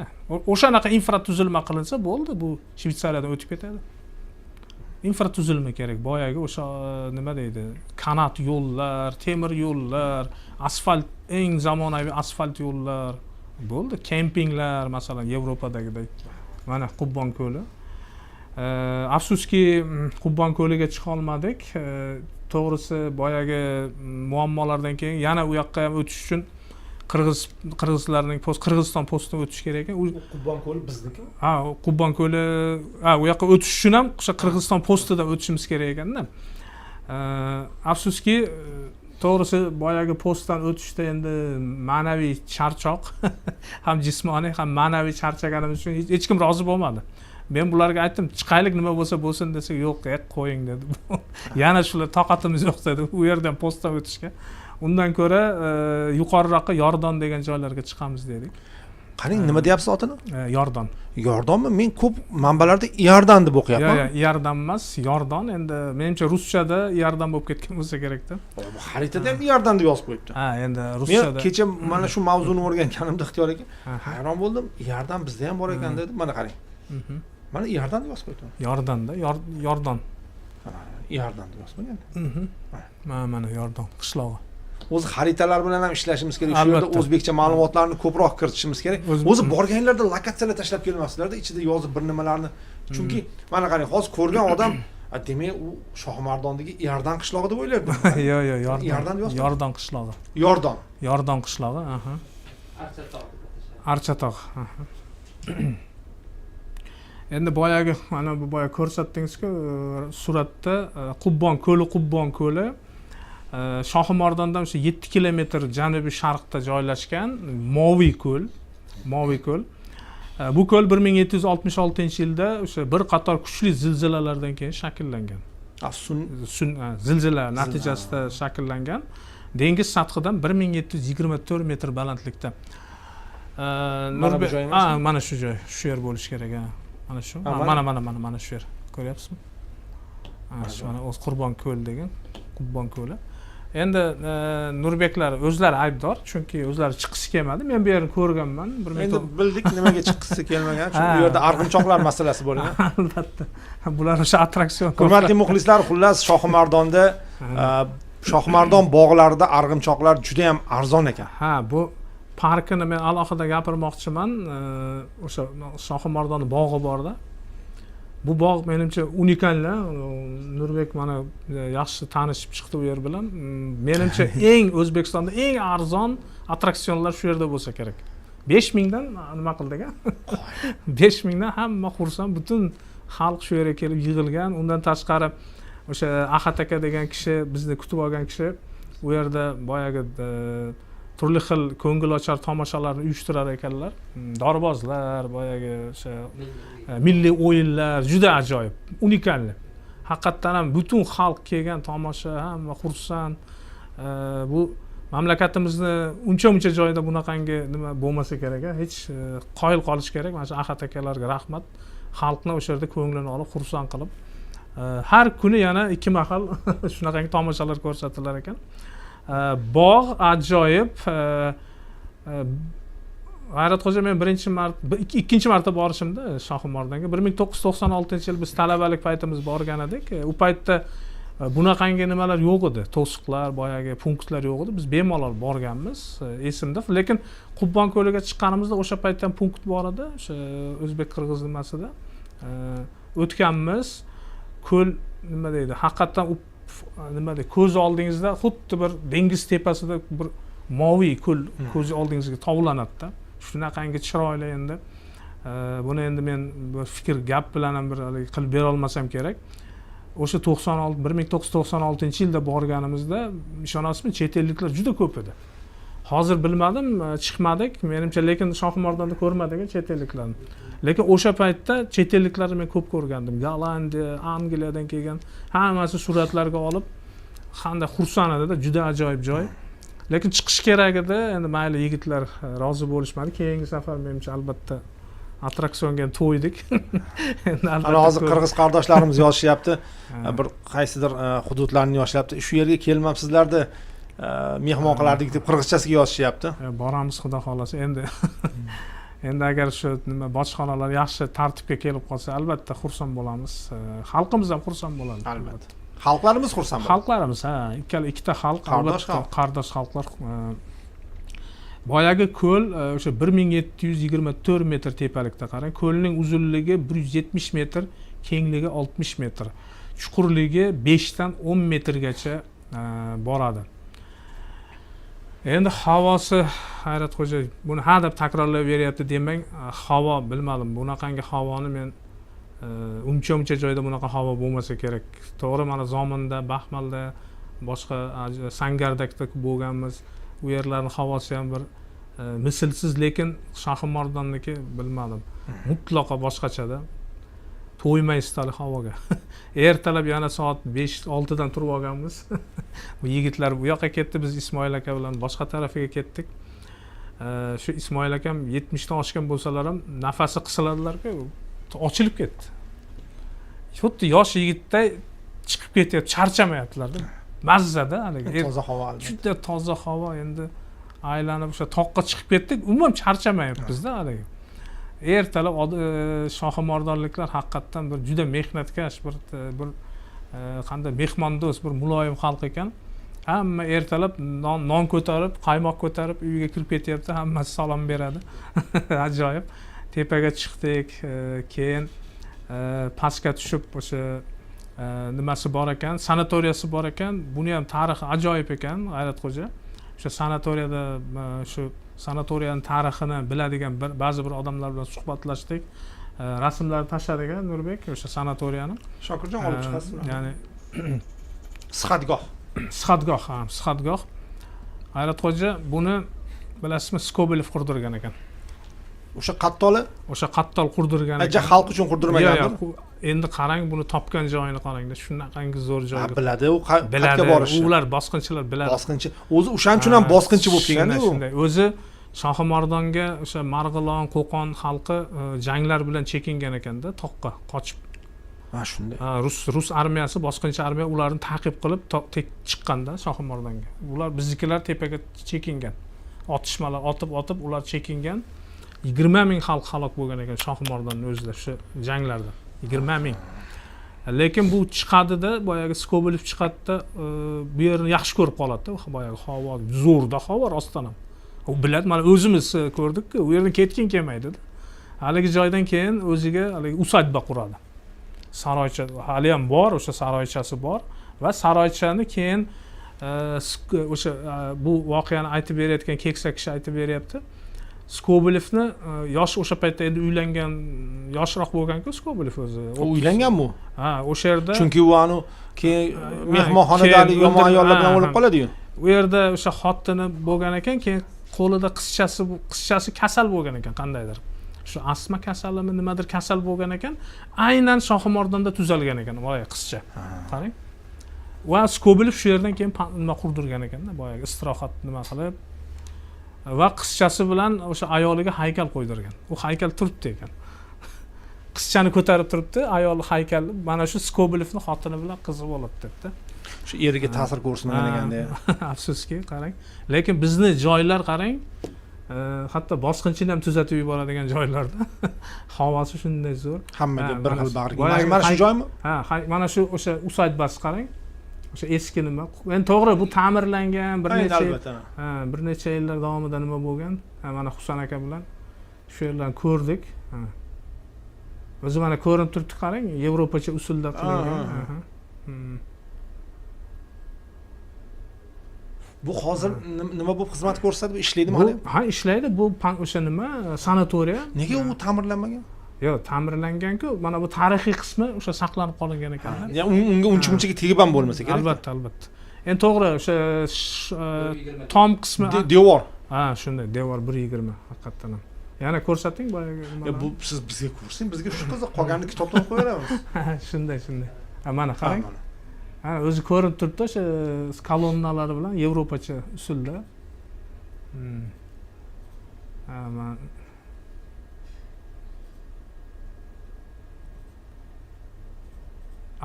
O'shanaqa infratuzilma qilinsa bo'ldi, bu Shvetsariyadan o'tib ketadi. Infratuzilma kerak. Boyagi o'sha nima deydi? Kanat yo'llar, temir yo'llar, asfalt, eng zamonaviy asfalt yo'llar. Bo'ldi, kempinglar, masalan, Yevropadagidek. Mana Qubbon ko'li. Afsuski Qubbon ko'liga chiqa olmadik. To'g'risi boyagi muammolardan keyin yana u yoqqa ham o'tish uchun Qirg'iziston postidan o'tish kerak ekan. Qubbon ko'li bizniki? Qubbon ko'li, u yoqqa o'tish uchun ham o'sha Qirg'iziston postidan o'tishimiz kerak ekanda. Afsuski to'g'risi boyagi postdan o'tishda endi ma'naviy charchoq, ham jismoniy, ham ma'naviy charchaganimiz uchun hech kim rozi bo'lmadi. Men bularga aytdim, chiqaylik, nima bo'lsa bo'lsin desa, yo'q, qo'ying dedi. Yana shular toqatimiz yo'q dedi u yerdan postdan o'tishga. Undan ko'ra yuqoriroqqa Yordon degan joylarga chiqamiz dedik. Qarang, nima deyapsiz otini? Yordon. Yordonmi? Men ko'p manbalarda Iordan deb o'qiyapman. Yo'q, Iordan emas, Yordon. Endi menimcha ruschada Iordan bo'lib ketgan bo'lsa kerak-da. Bu xaritada ham Iordan deb yozib qo'yibdi. Endi ruschada. Men kecha mana shu mavzuni o'rganganimda ixtiyoriga hayron bo'ldim. Iordan bizda ham bor ekan dedim. Mana qarang. Mana Iordan deb yozib qo'yibdi. Yordanda, Yordon. Iordan deb yozib qo'ygan. Mana Yordon qishlog'i. o'zi xaritalar bilan ham ishlashimiz kerak. Shu yerda Albatta. o'zbekcha ma'lumotlarni ko'proq kiritishimiz kerak. O'zi borganlarda lokatsiyalar tashlab kelmasizlarda, ichida yozib bir nimalarni. Chunki mana qarang, hozir ko'rgan odam demak u Shohimardondagi Yardan qishlog'i deb o'ylayapti. Yo'q, Yardan deb yozibdi. Yordon qishlog'i. Yordon Qishlog'i, Archatog'. Endi boyagi mana bu boya ko'rsatdingiz-ku suratda Qubbon ko'li Shohimardondan o'sha 7 kilometr janubiy sharqda joylashgan Moviy ko'l. Bu ko'l 1766-yilda o'sha bir qator kuchli zilzilalardan keyin shakllangan. Zilzila natijasida shakllangan. Dengiz sathidan 1724 metr balandlikda. Mana shu joy, shu yer bo'lishi kerak. Mana shu. Mana shu yer. Ko'ryapsizmi? Shu mana o'z Qurbon ko'l degan, Qubbon ko'li. Endi Nurbeklar o'zlari aybdor, chunki o'zlari chiqisi kelmadi. Men bu yerni ko'rganman. Endi bildik nimaga chiqisi kelmagan. Chunki bu yerda arg'imchoqlar masalasi bo'lgan. Albatta. Bular o'sha attraksion. Hurmatli muxlislar, xullas Shohimardon bog'larida arg'imchoqlar juda ham arzon ekan. Bu parkini men alohida gapirmoqchiman. O'sha Shohimardon bog'i borda. Bu bog' menimcha unikal. Nurbek mana yaxshi tanishib chiqdi u yer bilan. Menimcha O'zbekistonda eng arzon attraksionlar shu yerda bo'lsa kerak. 5000 dan nima qildik a? 5000 dan hamma xursand, butun xalq shu yerga kelib yig'ilgan. Undan tashqari o'sha Ahad aka degan kishi, bizni kutib olgan kishi, u yerda boyagi turli xil ko'ngilochar tomoshalarni uyushtirar ekanlar. Dorbozlar, boyagi o'sha milliy o'yinlar juda ajoyib, unikal. Haqiqatan ham butun xalq kelgan tomosha, hamma xursand. Bu mamlakatimizni uncha joyda bunaqangi nima bo'lmasa kerak, hech qoyil qolish kerak. Mana shu Ahad akalarga rahmat. Xalqni o'sha yerda ko'nglini olib, xursand qilib, har kuni yana 2 mahal shunaqangi tomoshalar ko'rsatilar ekan. Bog' ajoyib. G'ayratxo'ja, men ikkinchi marta borishimda Shohimardonga 1996-yil biz talabalik paytimiz borgan edik. U paytda bunaqangi nimalar yo'q edi. To'siqlar, boyagi punktlar yo'q edi. Biz bemalol borganmiz, esimda. Lekin Qubbon ko'liga chiqqanimizda o'sha paytda ham punkt bor edi, o'sha o'zbek-qirg'iz nimasida. O'tganmiz. Ko'l nima deydi? Haqiqatan nima deydi? Ko'z oldingizda xuddi bir dengiz tepasida bir moviy ko'l ko'z oldingizga tovlanadi-da. Shunaqangi chiroyli endi. Buni endi men bir fikr gap bilan ham bir qilib bera olmasam kerak. O'sha 1996-yilda borganimizda, ishonasizmi, chet elliklar juda ko'p edi. Hozir bilmadim, chiqmadik. Menimcha, lekin Shohimardonda ko'rmadik chet elliklarni. Lekin o'sha paytda chet elliklarni men ko'p ko'rgandim. Gollandiya, Angliyadan kelgan, hammasi suratlarga olib, qanday xursand edi-da, juda ajoyib joy. Lekin chiqish kerak edi. Endi mayli, yigitlar rozi bo'lishmadi. Keyingi safar menimcha albatta attraksionga to'ydik. Endi albatta hozir qirg'iz qardoshlarimiz yozishyapti. Bir qaysidir hududlarni yozishyapti. Shu yerga kelmabsizlarda mehmon qilardik deb qirg'izchasiga yozishyapti. Boramiz, xudo xolasa. Endi agar shu nima bojxonalar yaxshi tartibga kelib qolsa, albatta xursand bo'lamiz. Xalqimiz ham xursand bo'ladi. Albatta. Xalqlarimiz xursand bo'ladi. Xalqlarimiz, ikkita xalq, qardosh xalqlar. Boyagi ko'l o'sha 1724 metr tepalikda qarang. Ko'lning uzunligi 170 metr, kengligi 60 metr. Chuqurligi 5 dan 10 metrgacha boradi. Endi havosi, G'ayratxo'ja, buni deb takrorlab beryapti demang, havo bilmadim. Bunaqangi havoni men uncha joyda bunaqa havo bo'lmasa kerak. To'g'ri, mana Zominda, Baxmalda, boshqa Sangardakda bo'lganmiz. U yerlarning havosi ham bir mislsiz, lekin Shohimardonniki bilmadim. Mutlaqo boshqachada. To'ymaysizlar havoga. Ertalab yana soat 5-6 dan turib olganmiz. Bu yigitlar bu yoqqa ketdi, biz Ismoil aka bilan boshqa tarafiga ketdik. Shu Ismoil akam 70 dan oshgan bo'lsalar ham nafasi qisiladilar-ku, ochilib ketdi. Xuddi yosh yigitday chiqib ketyapti, charchamayaptilar-da. Mazzada haligi. Toza havo albatta. Juda toza havo, endi aylanib o'sha toqqa chiqib ketdik, umuman charchamayapmiz-da haligi. Ertalab Shohimardonliklar haqiqatan bir juda mehnatkash, bir qanday mehmondo'st, bir muloyim xalq ekan. hamma ertalab non ko'tarib qaymoq ko'tarib uyiga kirib ketyapti, hammasi salom beradi. Ajoyib. Tepaga chiqdik, keyin pastga tushib o'sha nimasi bor ekan, sanatoriyasi bor ekan. Buni ham tarixi ajoyib ekan, G'ayratxo'ja. O'sha sanatoriyada shu sanatoriyaning tarixini biladigan ba'zi bir odamlar bilan suhbatlashdik. Rasmlarni tashladik Nurbek o'sha sanatoriyani. Shokirjon olib chiqasizmi? Ya'ni sihatgoh. Sihatgoh. G'ayratxo'ja buni bilasizmi, Skobelov qurdirgan ekan. O'sha qattoli? O'sha qattol qurdirgan ekan. Xalq uchun qurdirmagandir. Endi qarang, buni topgan joyini qarangda, shunaqangi zo'r joyga. Biladi, u qayerga borishi. Ular bosqinchilar biladi. Bosqinchi. O'zi o'shaning uchun ham bosqinchi bo'lib kelgan-ku. Shunday. O'zi Shohimardonga o'sha Marg'ilon, Qo'qon xalqi janglar bilan chekingan ekanda, toqqa qochib. Shunday. Rus armiyasi, bosqinchi armiya ularni ta'qib qilib chiqqanda Shohimardonga. Ular biznikilar tepaga chekingan. Otishmalar otib ular chekingan. 20 ming xalq halok bo'lgan ekan Shohimardonning o'zida shu janglarda. 20 ming. Lekin bu chiqadida, boyagi Skobelov chiqadida bu yerni yaxshi ko'rib qoladi-da, boyagi havo zo'rda havo rostdan ham. U biladi, mana o'zimiz ko'rdik-ku, u yerdan ketgin kelmaydi-da. Haligi joydan keyin o'ziga haligi usatba quradi. Saroycha hali ham bor, o'sha saroychasi bor va saroychani keyin o'sha bu voqeani aytib berayotgan keksa kishi aytib beryapti. Skobelovni yosh o'sha paytda endi uylangan, yoshroq bo'lgan-ku Skobelov o'zi. U uylanganmi? Ha, o'sha yerda. Chunki u anu keyin mehmonxonada yomon ayollar bilan o'lib qoladi-yu. U yerda o'sha xotini bo'lgan ekan, keyin qo'lida qizchasi kasal bo'lgan ekan, qandaydir. Shu asma kasalimi, nimadir kasal bo'lgan ekan, aynan Shohimardonda tuzalgan ekan boya qizcha. Qarang. Va Skobelov shu yerdan keyin nima qurdirgan ekanda, boyagi istirohat nima qilib va qizchasi bilan o'sha ayoliga haykal qo'ydirgan. U haykal turibdi ekan. Qizchani ko'tarib turibdi, ayol haykal mana shu Skobelovning xotini bilan qizi bo'lib debdi. Shu eriga ta'sir ko'rsatmagan ekanda. Afsuski, qarang. Lekin bizni joylar qarang, hatto bosqinchini ham tuzatib yuboradigan joylarda havosi shunday zo'r. Hammaga bir xil bag'riga. Mana shu joymi? Ha, mana shu o'sha usatbas qarang. O'sha eski nima. Endi to'g'ri bu ta'mirlangan, bir necha yillar davomida nima bo'lgan. Mana Husan aka bilan shu yerlarni ko'rdik. O'zi mana ko'rinib turibdi, qarang, Yevropacha usulda qilingan. Bu hozir nima bo'lib xizmat ko'rsatib ishlaydimi hali? Ha, ishlaydi. Bu o'sha nima, sanatoriya. Nega u ta'mirlanmagan? Yo'q, ta'mirlangan-ku. Mana bu tarixiy qismi o'sha saqlanib qolgan ekan. Ya'ni unga uncha-munchaga tegib ham bo'lmasa kerak. Albatta. Endi to'g'ri, o'sha tom qismi devor. Ha, shunday, devor 1.20 haqiqatan ham. Yana ko'rsating boyagi nima. Bu siz bizga ko'rsang, bizga shu qiziq qolganini kitobdan qo'yaveramiz. Shunday. Mana qarang. Ha, o'zi ko'rinib turibdi o'sha kolonnalari bilan Yevropacha usulda.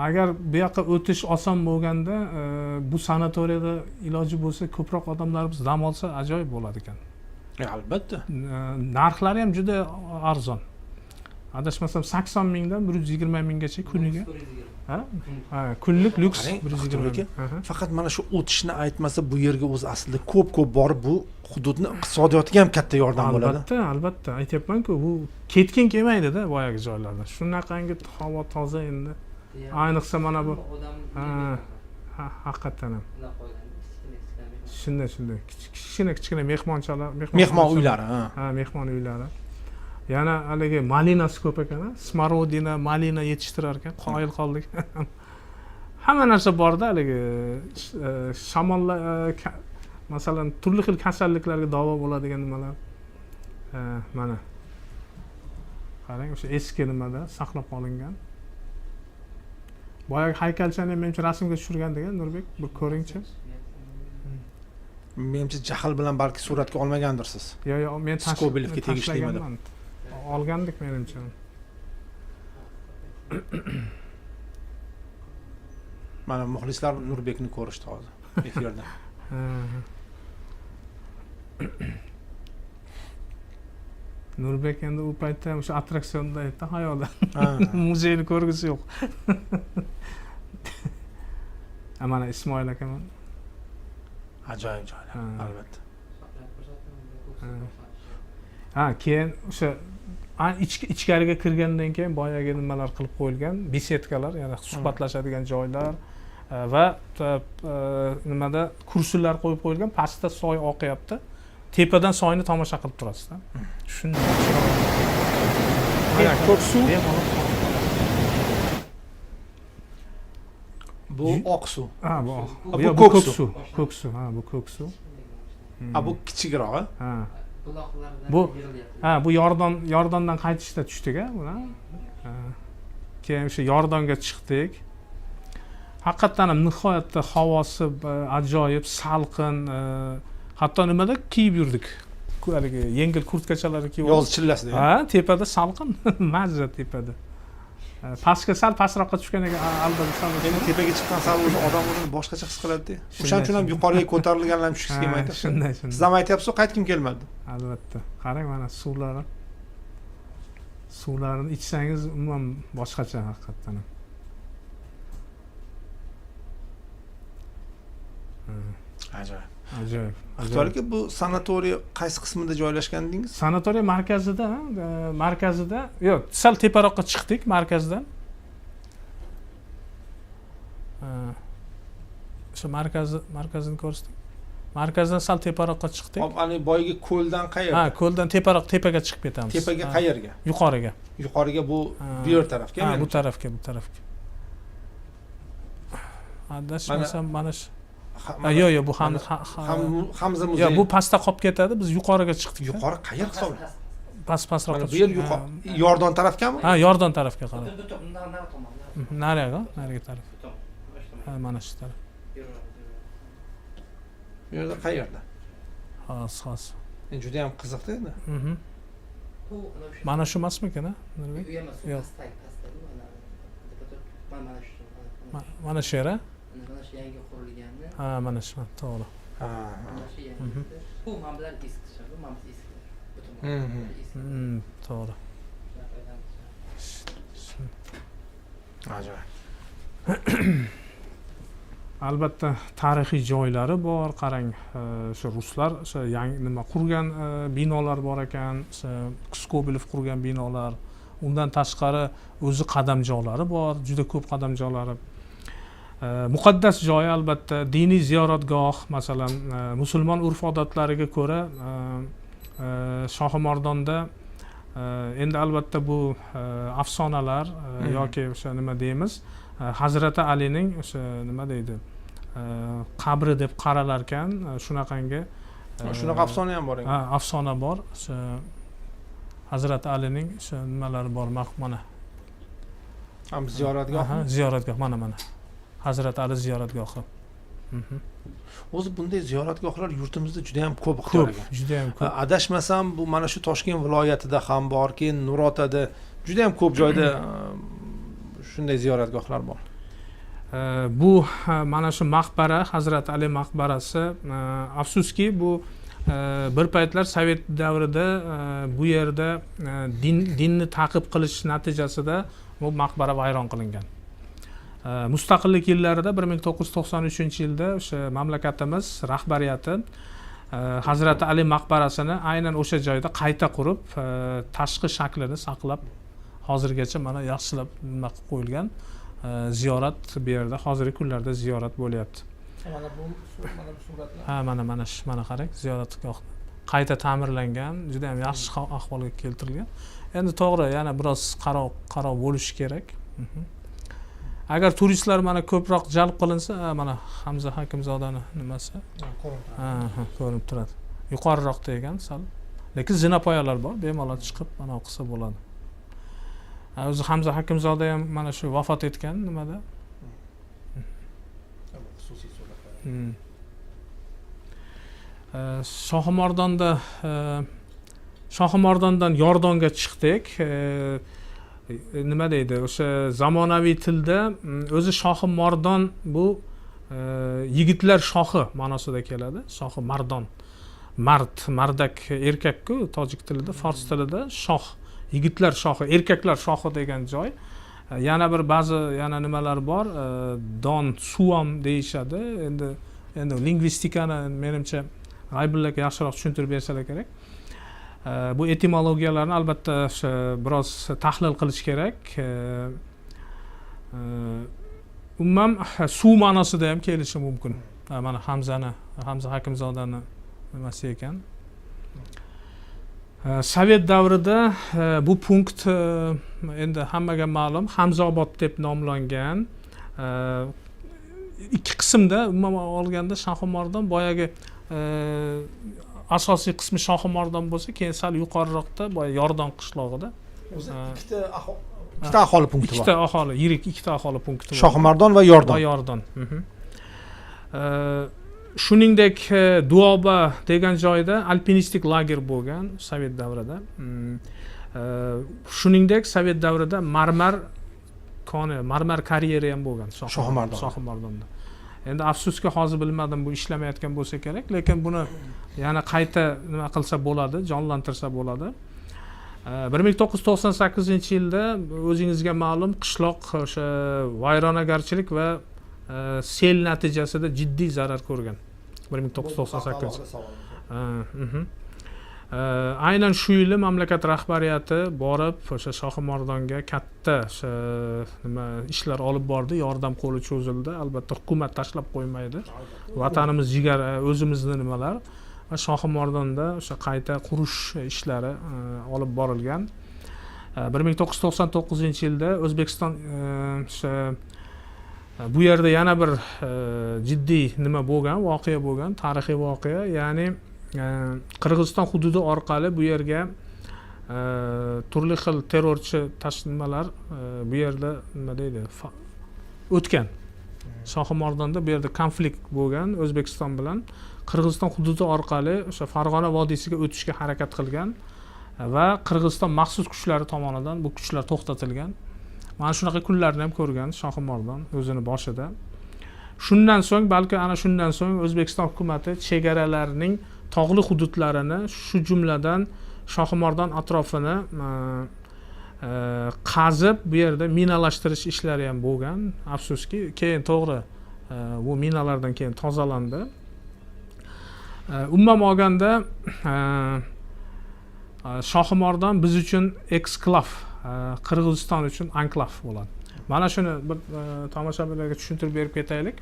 Agar bu yoqqa o'tish oson bo'lganda, bu sanatoriyada iloji bo'lsa ko'proq odamlarimiz dam olsa ajoyib bo'lar ekan. Albatta. Narxlari ham juda arzon. Adashmasam 80 mingdan 120 minggacha kuniga. Ha? Kunlik lyuks 120. Faqat mana shu o'tishni aytmasa, bu yerga o'zi aslida ko'p borib bu hududni iqtisodiyotiga ham katta yordam bo'ladi. Albatta. Aytyapman-ku, bu ketgin kelmaydi-da boyagi joylarda. Shunaqangi havo toza endi. Ayniqsa mana bu haqiqatan ham. Shunday. Kichkina mehmonchalar, mehmon uylari, mehmon uylari. Yana haligi malinasi ko'p ekan, smorodina, malina yetishtirar ekan, qoyil qoldik. Hamma narsa bor-da, haligi shamollar, masalan, turli xil kasalliklarga davo bo'ladigan nimalar. Mana. Qarang, o'sha eski nimada saqlab qolingan. Boyagi haykalchani menimcha rasmga tushirgan degan Nurbek, bir ko'ringchi. Menimcha jahl bilan balki suratga olmagandirsiz. Yo'q, men Skobelovga tegishli edi. Olgandik menimcha. Mana muxlislar Nurbekni ko'rishdi hozir efirda. Nurbek endi u paytda ham o'sha attraksionda edi, hayolda. Muzeyni ko'rgisi yo'q. Mana Ismoil aka. Ajoyib joylar, albatta. Keyin o'sha ichkariga kirgandan keyin boyagi nimalar qilib qo'yilgan, besetkalar, ya'ni suhbatlashadigan joylar va nimada kursilar qo'yib qo'yilgan, pastda soy oqyapti. Tepadan soyni tomosha qilib turasizda. Shunday. Mana ko'k suv. Bu oq suv. Bu ko'k suv. Ko'k suv, bu ko'k suv. Bu kichikrog'i. Bu Yordondan qaytishda tushdik-a buni. Keyin o'sha Yordonga chiqdik. Haqiqatan ham nihoyatda havosi ajoyib, salqin, hatto nimada kiyib yurdik. Haligi yengil kurtkachalarni kiyib. Yoz chillasida. Tepada salqin, mazza tepada. Pastga sal pastroqqa tushgan ekan, albatta sal. Endi tepaga chiqqan sal o'zi odam o'zini boshqacha his qiladi-da. O'shaning uchun ham yuqoriga ko'tarilganlarni tushgisi kelmaydi. Shunday. Siz ham aytyapsiz, qaytkim kelmadi. Albatta. Qarang mana suvlarni. Suvlarni ichsangiz umuman boshqacha haqiqatan ham. Ajoyib. Ajoyib. Bu sanatoriy qaysi qismida joylashgan dedingiz? Sanatoriy markazida, yo'q, sal teparoqqa chiqdik markazdan. O'sha markazni ko'rsatdik. Markazdan sal teparoqqa chiqdik. Ana boyagi ko'ldan qayerga? Ko'ldan tepaga chiqib ketamiz. Tepaga qayerga? Yuqoriga. Yuqoriga bu yer tarafga? Bu tarafga. Adashmasam mana shu. Yo'q, bu Hamza muzeyi. Yo'q, bu pastda qolib ketadi. Biz yuqoriga chiqdik. Yuqori qayerga hisoblanadi? Pastroqqa. Bu yer Yordon tarafgami? Yordon tarafga qarab. Nariga taraf. Mana shu taraf. Bu yerda qayerda? Xos. Juda ham qiziqda endi. Mana shu emasmikan, Nurbek? Yo'q. Mana shu yer, mana shu yangi qurilganni. Mana shu, to'g'ri. Mana shu yangi. Bu men bilan eski shahar, bu men eski. To'g'ri. Ajoyib. Albatta tarixiy joylari bor. Qarang, o'sha ruslar o'sha yangi nima qurgan binolar bor ekan, o'sha Skobelov qurgan binolar. Undan tashqari o'zi qadamjoqlari bor, juda ko'p qadamjoqlari. Muqaddas joy albatta, diniy ziyoratgoh, masalan, musulmon urf-odatlariga ko'ra Shohimardonda endi albatta bu afsonalar yoki o'sha nima deymiz, Hazrati Alining o'sha nima deydi, qabri deb qaralar ekan, shunaqangi. Shunaqa afsona ham bor ekan. Afsona bor. O'sha Hazrati Alining o'sha nimalari bor, mana. Ham ziyoratgoh. Ziyoratgoh mana. Hazrati Ali ziyoratgohi. O'zi bunday ziyoratgohlar yurtimizda juda ham ko'p ekan. Juda ham ko'p. Adashmasam, bu mana shu Toshkent viloyatida ham bor, keyin Nurotada juda ham ko'p joyda shunday ziyoratgohlar bor. Bu mana shu maqbara, Hazrati Ali maqbarasi, afsuski bu bir paytlar Sovet davrida bu yerda dinni ta'qib qilish natijasida bu maqbara vayron qilingan. Mustaqillik yillarida 1993-yilda o'sha mamlakatimiz rahbariyati Hazrati Ali maqbarasini aynan o'sha joyda qayta qurib, tashqi shaklini saqlab, hozirgacha mana yaxshilab nima qilib qo'yilgan. Ziyorat bu yerda hozirgi kunlarda ziyorat bo'lyapti. Mana bu suratlar. Mana qarang, ziyoratgoh qayta ta'mirlangan, juda ham yaxshi ahvolga keltirilgan. Endi to'g'ri, yana biroz qarov bo'lishi kerak. Agar turistlar mana ko'proq jalb qilinsa, mana Hamza Hakimzodani nimasi ko'rinib turadi. Yuqoriroqda ekan sal. Lekin zinapoyalar bor, bemalol chiqib mana qilsa bo'ladi. O'zi Hamza Hakimzoda ham mana shu vafot etgan nimada. Xususiy suratlar. Shohimardondan Yordonga chiqdik. Nima deydi, o'sha zamonaviy tilda o'zi Shohimardon bu yigitlar shohi ma'nosida keladi. Shohimardon. Mardak erkak-ku tojik tilida, fors tilida shoh, yigitlar shohi, erkaklar shohi degan joy. Yana bir ba'zi nimalar bor, Don Suam deyishadi. Endi endi lingvistikani menimcha G'aybullaga yaxshiroq tushuntirib bersalar kerak. Bu etimologiyalarni albatta biroz tahlil qilish kerak. Umuman suv ma'nosida ham kelishi mumkin. Mana Hamza Hakimzodani nimasi ekan. Sovet davrida bu punkt endi hammaga ma'lum Hamzobod deb nomlangan. Ikki qismda umuman olganda Shohimardon boyagi asosiy qismi Shohimardon bo'lsa, keyin sal yuqoriroqda boya Yordon qishlog'ida o'zi ikkita aholi punkti bor. Ikkita aholi, yirik ikkita aholi punkti bor. Shohimardon va Yordon. Shuningdek, Duoba degan joyda alpinistik lager bo'lgan Sovet davrida. Shuningdek, Sovet davrida marmar karyeri ham bo'lgan Shohimardonda. Endi afsuski hozir bilmadim bu ishlamayotgan bo'lsa kerak, lekin buni yana qayta nima qilsa bo'ladi, jonlantirsa bo'ladi. 1998-yilda o'zingizga ma'lum qishloq o'sha vayronagarchilik va sel natijasida jiddiy zarar ko'rgan. 1998. Aynan shu yili mamlakat rahbariyati borib o'sha Shohimardonga katta nima ishlar olib bordi, yordam qo'li cho'zildi. Albatta hukumat tashlab qo'ymaydi. Vatanimiz jigar, o'zimizni nimalar va Shohimardonda o'sha qayta qurish ishlari olib borilgan. 1999-yilda O'zbekiston bu yerda yana bir jiddiy nima bo'lgan, voqea bo'lgan, tarixiy voqea, ya'ni Qirg'iziston hududi orqali bu yerga turli xil terrorchi tashkilotlar bu yerda nima deydi, o'tgan. Shohimardonda bu yerda konflikt bo'lgan O'zbekiston bilan. Qirg'iziston hududi orqali o'sha Farg'ona vodiysiga o'tishga harakat qilgan va Qirg'iziston maxsus kuchlari tomonidan bu kuchlar to'xtatilgan. Mana shunaqa kunlarni ham ko'rgan Shohimardon o'zini boshida. Shundan so'ng, balki ana shundan so'ng O'zbekiston hukumatı chegaralarning tog'li hududlarini, shu jumladan Shohimardon atrofini qazib, bu yerda minalashtirish ishlari ham bo'lgan. Afsuski, keyin to'g'ri bu minalardan keyin tozalandi. Umuman olganda Shohimardon biz uchun eksklav, Qirg'iziston uchun anklav bo'ladi. Mana shuni bir tomoshabinlarga tushuntirib berib ketaylik.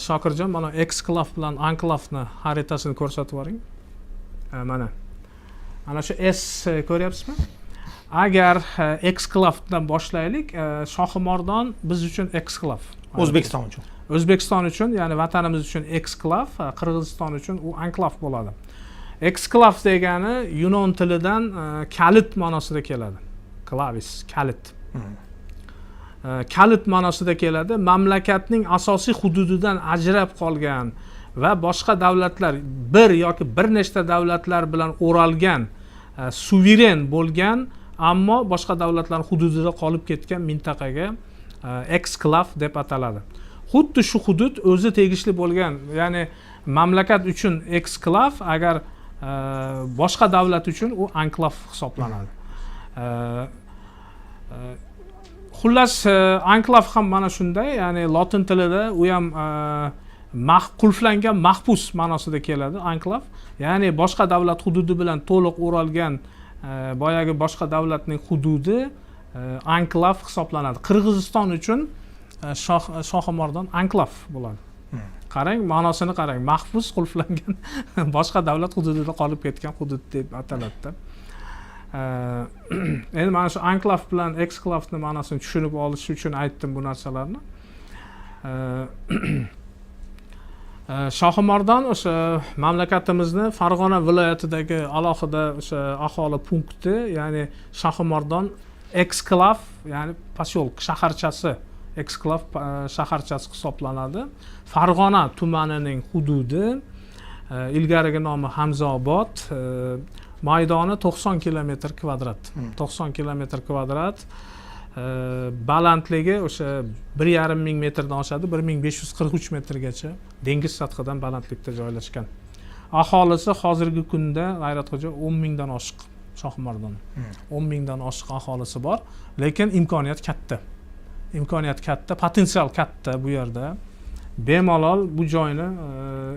Shokirjon, mana eksklav bilan anklavni xaritasini ko'rsatib yuboring. Mana shu S ko'ryapsizmi? Agar eksklavdan boshlaylik, Shohimardon biz uchun eksklav. O'zbekiston uchun, ya'ni vatanimiz uchun eksklav, Qirg'iziston uchun u anklav bo'ladi. Eksklav degani yunon tilidan kalit ma'nosida keladi. Klavis, kalit. Kalit ma'nosida keladi. Mamlakatning asosiy hududidan ajrab qolgan va boshqa davlatlar, bir yoki bir nechta davlatlar bilan o'ralgan, suveren bo'lgan, ammo boshqa davlatlar hududida qolib ketgan mintaqaga eksklav deb ataladi. Xuddi shu hudud o'zi tegishli bo'lgan, ya'ni mamlakat uchun eksklav, agar boshqa davlat uchun u anklav hisoblanadi. Xullas, anklav ham mana shunday, ya'ni lotin tilida u ham qulflangan mahbus ma'nosida keladi anklav. Ya'ni boshqa davlat hududi bilan to'liq o'ralgan boyagi boshqa davlatning hududi anklav hisoblanadi. Qirg'iziston uchun Shohimardon anklav bo'ladi. Qarang, ma'nosini qarang. Mahbus qulflangan boshqa davlat hududida qolib ketgan hudud deb ataladi. Endi mana shu anklav bilan eksklavni ma'nosini tushunib olish uchun aytdim bu narsalarni. Shohimardon o'sha mamlakatimizni Farg'ona viloyatidagi alohida o'sha aholi punkti, ya'ni Shohimardon eksklav, ya'ni posyolk, shaharchasi, eksklav shaharchasi hisoblanadi. Farg'ona tumanining hududi, ilgarigi nomi Hamzobod, maydoni 90 kilometr kvadrat. 90 kilometr kvadrat. Balandligi o'sha 1,5 ming metrdan oshadi, 1543 metrgacha dengiz sathidan balandlikda joylashgan. Aholisi hozirgi kunda G'ayratxo'ja 10 mingdan oshiq Shohimardon. 10 mingdan oshiq aholisi bor, lekin imkoniyat katta. Potensial katta bu yerda. bemalol bu joyni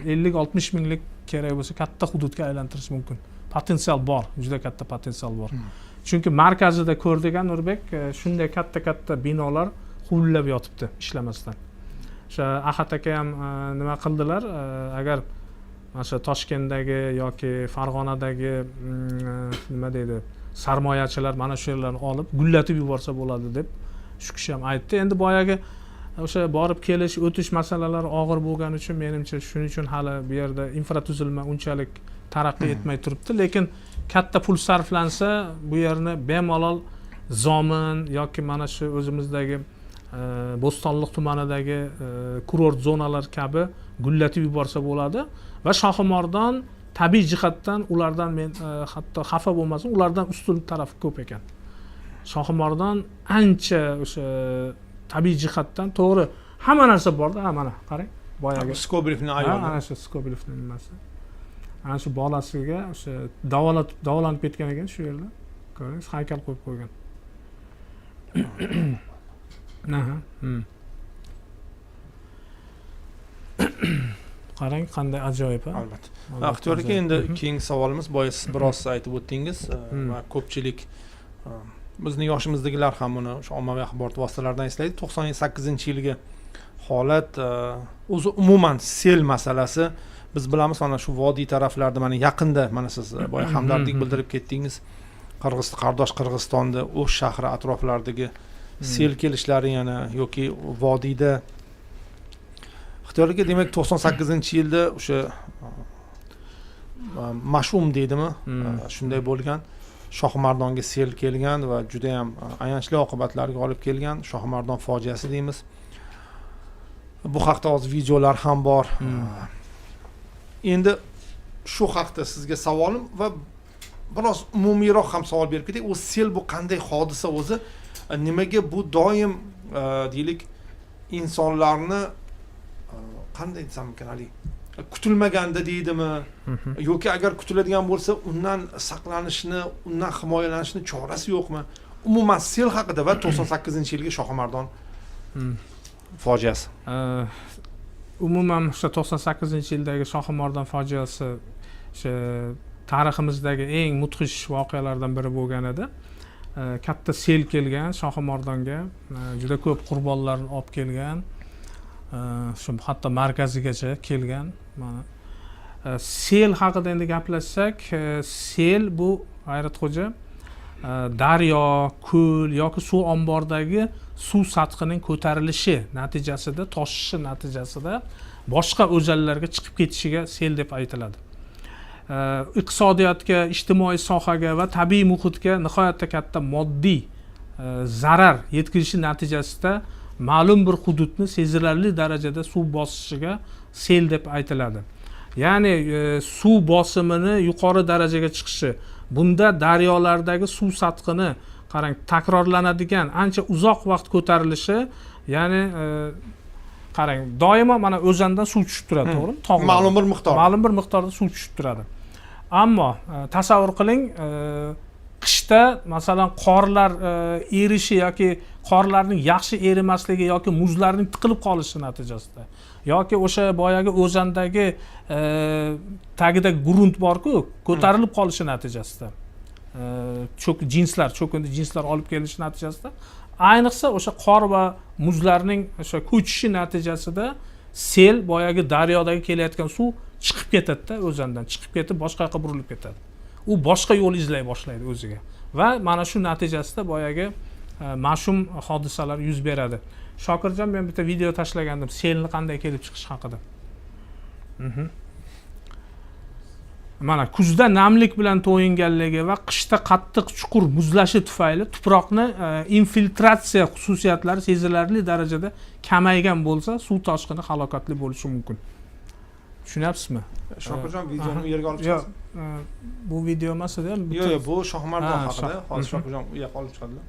50-60 minglik kerak bo'lsa katta hududga aylantirish mumkin. Potensial bor, juda katta potensial bor. Chunki markazida ko'rdik Nurbek, shunday katta binolar huvillab yotibdi ishlamasdan. O'sha Ahad aka ham nima qildilar? Agar mana shu Toshkentdagi yoki Farg'onadagi nima deydi, sarmoyachilar mana shu yerlarni olib gullatib yuborsa bo'ladi deb shu kishi ham aytdi. Endi boyagi o'sha borib kelish, o'tish masalalari og'ir bo'lgani uchun menimcha shuning uchun hali bu yerda infratuzilma unchalik taraqqiy etmay turibdi, lekin katta pul sarflansa bu yerni bemalol Zomin yoki mana shu o'zimizdagi Bo'stonliq tumanidagi kurort zonalar kabi gullatib yuborsa bo'ladi va Shohimordon tabiiy jihatdan ulardan men hatto xafa bo'lmasin, ulardan ustun tarafi ko'p ekan. Shohimordon ancha o'sha tabiiy jihatdan to'g'ri hamma narsa borda, mana qarang, boyagi Skobelevning ayoli. Ana shu Skobelevning nimasi. Ana shu bolasiga o'sha davolanib ketgan ekan shu yerda. Ko'ringiz, haykal qo'yib qo'ygan. Qarang, qanday ajoyib, ha? Albatta. Aktyor aka, endi keyingi savolimiz, boya siz biroz aytib o'tdingiz va ko'pchilik bizning yoshimizdagilar ham buni o'sha ommaviy axborot vositalaridan eslaydi. 98-yilgi holat, o'zi umuman sel masalasi, biz bilamiz mana shu vodiy taraflarda, mana yaqinda, mana siz boya hamdardlik bildirib ketdingiz, qardosh Qirg'izistonda O'sh shahri atroflaridagi sel kelishlari yana yoki vodiyda Ixtiyorga, demak 98-yilda o'sha mash'um deydimi, shunday bo'lgan. Shohimardonga sel kelgan va juda ham ayanchli oqibatlarga olib kelgan Shohimardon fojiasi deymiz. Bu haqda hozir videolar ham bor. Endi shu haqda sizga savolim va biroz umumiyroq ham savol berib ketay. O sel bu qanday hodisa o'zi? Nimaga bu doim deylik insonlarni qanday desam ekan, hali kutilmaganda deydimi yoki agar kutiladigan bo'lsa undan saqlanishni, undan himoyalanishni chorasi yo'qmi? Umuman sel haqida va 98-yilgi Shohimardon fojiasi. Umuman o'sha 98-yildagi Shohimardon fojiasi o'sha tariximizdagi eng mudhish voqealardan biri bo'lgan edi. Katta sel kelgan Shohimardonga, juda ko'p qurbonlarni olib kelgan. Shu hatto markazigacha kelgan. Mana sel haqida endi gaplashsak, sel bu G'ayratxo'ja daryo, ko'l yoki suv ombordagi suv sathining ko'tarilishi natijasida, toshishi natijasida boshqa o'zanlarga chiqib ketishiga sel deb aytiladi. Iqtisodiyotga, ijtimoiy sohaga va tabiiy muhitga nihoyatda katta moddiy zarar yetkazishi natijasida ma'lum bir hududni sezilarli darajada suv bosishiga sel deb aytiladi. Ya'ni suv bosimini yuqori darajaga chiqishi, bunda daryolardagi suv sathini qarang, takrorlanadigan ancha uzoq vaqt ko'tarilishi, ya'ni qarang, doimo mana o'zandan suv tushib turadi, to'g'rimi? Ma'lum bir miqdorda suv tushib turadi. Ammo tasavvur qiling, qishda masalan qorlar erishi yoki qorlarning yaxshi erimasligi yoki muzlarning tiqilib qolishi natijasida yoki o'sha boyagi o'zandagi tagida grunt bor-ku, ko'tarilib qolishi natijasida cho'kindi jinslar olib kelinishi natijasida, ayniqsa o'sha qor va muzlarning o'sha ko'chishi natijasida sel boyagi daryodagi kelayotgan suv chiqib ketadi-da, o'zandan chiqib ketib boshqa yoqqa burilib ketadi. U boshqa yo'l izlay boshlaydi o'ziga va mana shu natijasida boyagi mash'um hodisalar yuz beradi. Shokirjon, men bitta video tashlagandim selni qanday kelib chiqish haqida. Mana kuzda namlik bilan to'yinganligi va qishda qattiq chuqur muzlashi tufayli tuproqni infiltratsiya xususiyatlari sezilarli darajada kamaygan bo'lsa, suv toshqini halokatli bo'lishi mumkin. Tushunyapsizmi? Shokirjon, videoni u yerga olib chiqasiz? Bu video emas-da. Yo'q, bu Shohimardon haqida. Hozir Shokirjon u yoqqa olib chiqadilar.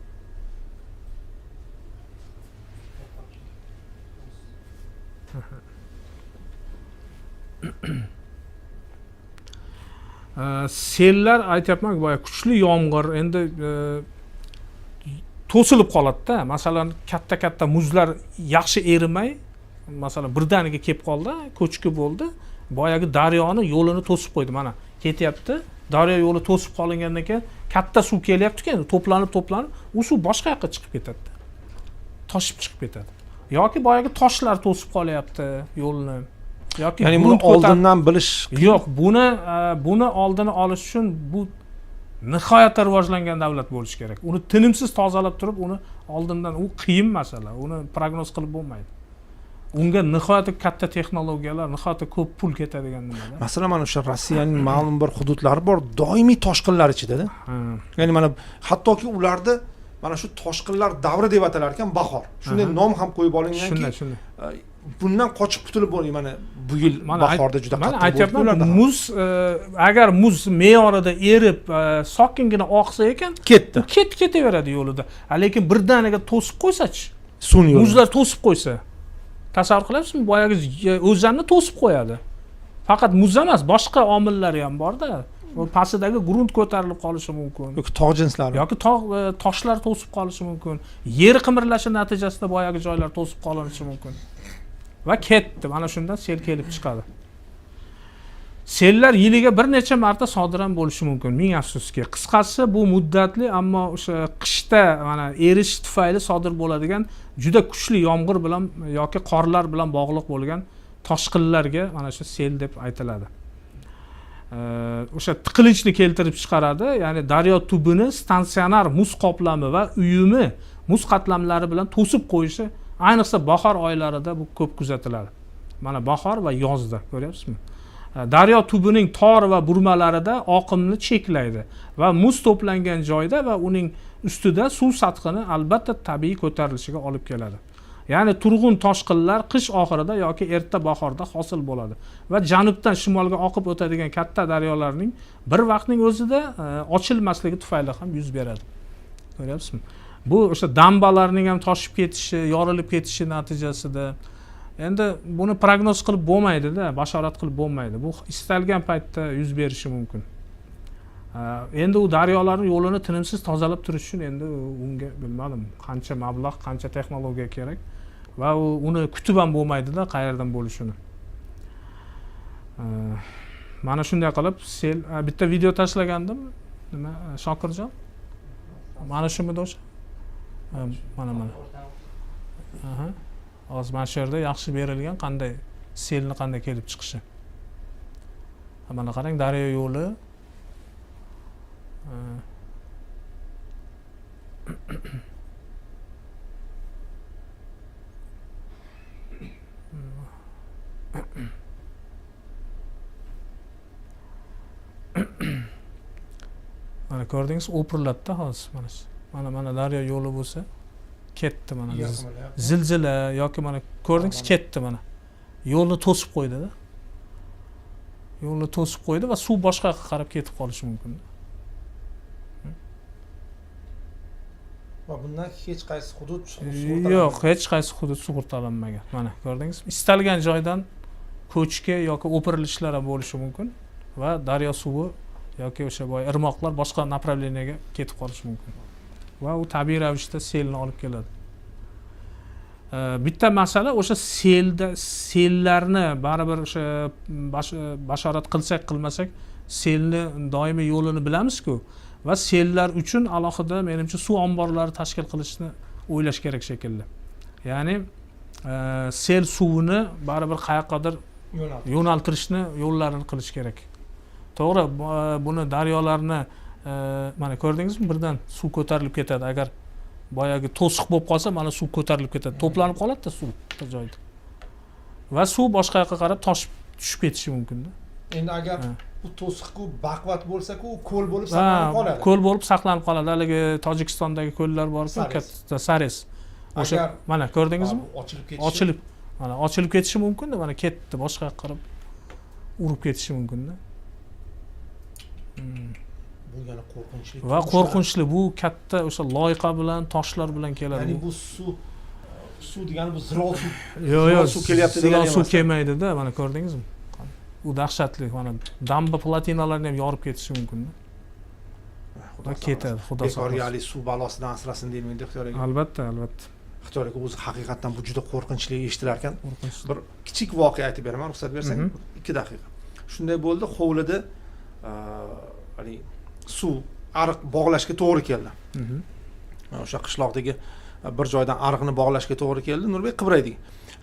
Sellar aytyapman, boya kuchli yomg'ir endi to'silib qoladi-da. Masalan, katta muzlar yaxshi erimay, masalan birdaniga kelib qoldi, ko'chki bo'ldi. Boyagi daryoni yo'lini to'sib qo'ydi. Mana ketyapti. Daryo yo'li to'sib qolingandan keyin katta suv kelyapti-ku, endi to'planib, u suv boshqa yoqqa chiqib ketadi. Toshib chiqib ketadi. Yoki boyagi toshlar to'sib qolyapti yo'lni. Yoki ya'ni buni oldindan bilish yo'q, buni oldini olish uchun bu nihoyatda rivojlangan davlat bo'lishi kerak. Uni tinimsiz tozalab turib, uni oldindan u qiyin masala. Uni prognoz qilib bo'lmaydi. Unga nihoyatda katta texnologiyalar, nihoyatda ko'p pul ketadigan nimalar. Masalan, mana o'sha Rossiyaning ma'lum bir hududlari bor, doimiy toshqinlar ichida-da. Ya'ni mana hattoki ularda mana shu toshqinlar davri deb atalar ekan, bahor. Shunday nom ham qo'yib olinganki, shunday. Bundan qochib qutulib bo'lmaydi. Mana bu yil bahorda juda qattiq bo'ldi. Aytyapman, muz agar muz me'yorida erib, sokingina oqsa ekan, ketaveradi yo'lida. Lekin birdaniga to'sib qo'ysa-chi, muzlar to'sib qo'ysa, tasavvur qilasizmi? Boyagi o'zlarini to'sib qo'yadi. Faqat muz emas, boshqa omillari ham bor-da. Pastidagi grunt ko'tarilib qolishi mumkin. Yoki tog' jinslari. Yoki toshlar to'sib qolishi mumkin. Yer qimirlashi natijasida boyagi joylar to'sib qolishi mumkin. Va ketdi. Mana shundan sel kelib chiqadi. Sellar yiliga bir necha marta sodir ham bo'lishi mumkin. Ming afsuski. Qisqasi bu muddatli, ammo o'sha qishda mana erish tufayli sodir bo'ladigan juda kuchli yomg'ir bilan yoki qorlar bilan bog'liq bo'lgan toshqinlarga mana shu sel deb aytiladi. O'sha tiqilinchni keltirib chiqaradi, ya'ni daryo tubini stansionar muz qoplami va uyumi muz qatlamlari bilan to'sib qo'yishi ayniqsa bahor oylarida bu ko'p kuzatiladi. Mana bahor va yozda, ko'ryapsizmi? Daryo tubining tor va burmalarida oqimni cheklaydi va muz to'plangan joyda va uning ustida suv sathini albatta tabiiy ko'tarilishiga olib keladi. Ya'ni turg'un toshqinlar qish oxirida yoki erta bahorda hosil bo'ladi va janubdan shimolga oqib o'tadigan katta daryolarning bir vaqtning o'zida ochilmasligi tufayli ham yuz beradi. Ko'ryapsizmi? Bu o'sha dambalarning ham toshib ketishi, yorilib ketishi natijasida. Endi buni prognoz qilib bo'lmaydi-da, bashorat qilib bo'lmaydi. Bu istalgan paytda yuz berishi mumkin. Endi u daryolarning yo'lini tinimsiz tozalab turish uchun endi unga bilmadim, qancha mablag', qancha texnologiya kerak va uni kutib ham bo'lmaydi-da, qayerdan bo'lishini. Mana shunday qilib sel bitta video tashlagandim. Nima, Shokirjon? Mana shumidi o'sha? Mana. Hozir mana shu yerda yaxshi berilgan qanday selni qanday kelib chiqishi. Mana qarang, daryo yo'li. Mana ko'rdingiz, o'piriladi-da hozir mana daryo yo'li bo'lsa ketdi mana. Zilzila yoki mana ko'rdingiz, ketdi mana. Yo'lni to'sib qo'ydi-da. Yo'lni to'sib qo'ydi va suv boshqa yoqqa qarab ketib qolishi mumkin. Va bundan hech qaysi hudud yo'q, hech qaysi hudud sug'urtalanmagan. Mana ko'rdingizmi? Istalgan joydan ko'chki yoki o'pirilishlar ham bo'lishi mumkin va daryo suvi yoki o'sha irmoqlar boshqa направлениyaga ketib qolishi mumkin. Va u tabiiy ravishda selni olib keladi. Bitta masala o'sha sellarni baribir o'sha bashorat qilsak qilmasak selni doimiy yo'lini bilamiz-ku va sellar uchun alohida menimcha suv omborlari tashkil qilishni o'ylash kerak shekilli. Ya'ni sel suvini baribir qayoqqadir yo'naltirishni yo'llarini qilish kerak. To'g'ri, buni daryolarni mana ko'rdingizmi, birdan suv ko'tarilib ketadi. Agar boyagi to'siq bo'lib qolsa, mana suv ko'tarilib ketadi, to'planib qoladi-da suv bir joyda. Va suv boshqa yoqqa qarab toshib tushib ketishi mumkin-da. Endi agar bu to'siq-ku baqvat bo'lsa-ku, ko'l bo'lib saqlanib qoladi. Ko'l bo'lib saqlanib qoladi. Haligi Tojikistondagi ko'llar bor-ku, katta Sares. O'sha mana ko'rdingizmi? Ochilib ketishi mumkin-da, mana ketdi, boshqa yoqqa qarab urib ketishi mumkin-da. Bu yana qo'rqinchli. Va qo'rqinchli, bu katta o'sha loyqa bilan, toshlar bilan keladi. Ya'ni bu suv degani bu zilol suv. Yo'q, suv kelyapti degani emas. Suv kelmaydi-da, mana ko'rdingizmi? Bu dahshatli, mana damba platinalarni ham yorib ketishi mumkin-da. Va ketadi, xudo xohlasa. Bekorgalik suv balosidan asrasin deyilmaydi, ixtiyor ekan. Albatta. Ixtiyor aka o'zi haqiqatdan bu juda qo'rqinchli eshitilar ekan. Qo'rqinchli. Bir kichik voqea aytib beraman, ruxsat bersang. 2 daqiqa. Shunday bo'ldi, hovlida hali suv, ariq bog'lashga to'g'ri keldi. O'sha qishloqdagi bir joydan ariqni bog'lashga to'g'ri keldi. Nurbek qibraydi.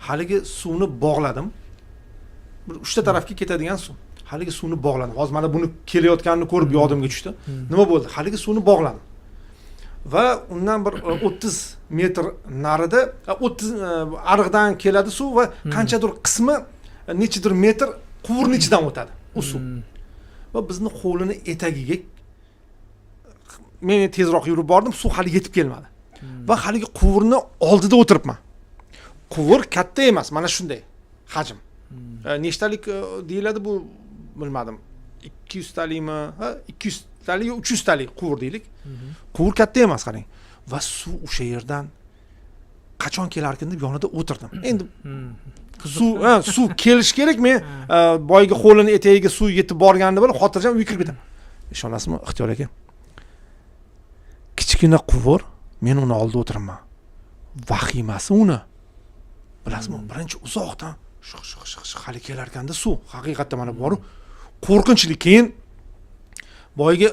Haligi suvni bog'ladim. Bir 3 ta tarafga ketadigan suv. Haligi suvni bog'ladim. Hozir mana buni kelayotganini ko'rib yodimga tushdi. Nima bo'ldi? Haligi suvni bog'ladim. Va undan bir 30 metr narida 30 ariqdan keladi suv va qanchadir qismi nechidir metr quvurning ichidan o'tadi u suv. Va bizni hovlini etagiga men tezroq yurib bordim, suv hali yetib kelmadi. Va haligi quvurni oldida o'tiribman. Quvur katta emas, mana shunday hajm. Nechtalik deyiladi bu bilmadim. 200 talikmi? 200 talik, 300 talik quvur deylik. Quvur katta emas, qarang. Va suv o'sha yerdan qachon kelar ekan deb yonida o'tirdim. Endi suv kelish kerak, men boyga hovlini etagiga suv yetib borganini bilib xotirjam uyga kirib ketaman. Ishonasizmi, Ixtiyor aka? Kichkina quvur, men uni oldida o'tiraman. Vahimasi uni. Bilasizmi, birinchi uzoqdan shiq hali kelar ekanda suv. Haqiqatda mana bor. Qo'rqinchli. Keyin boyga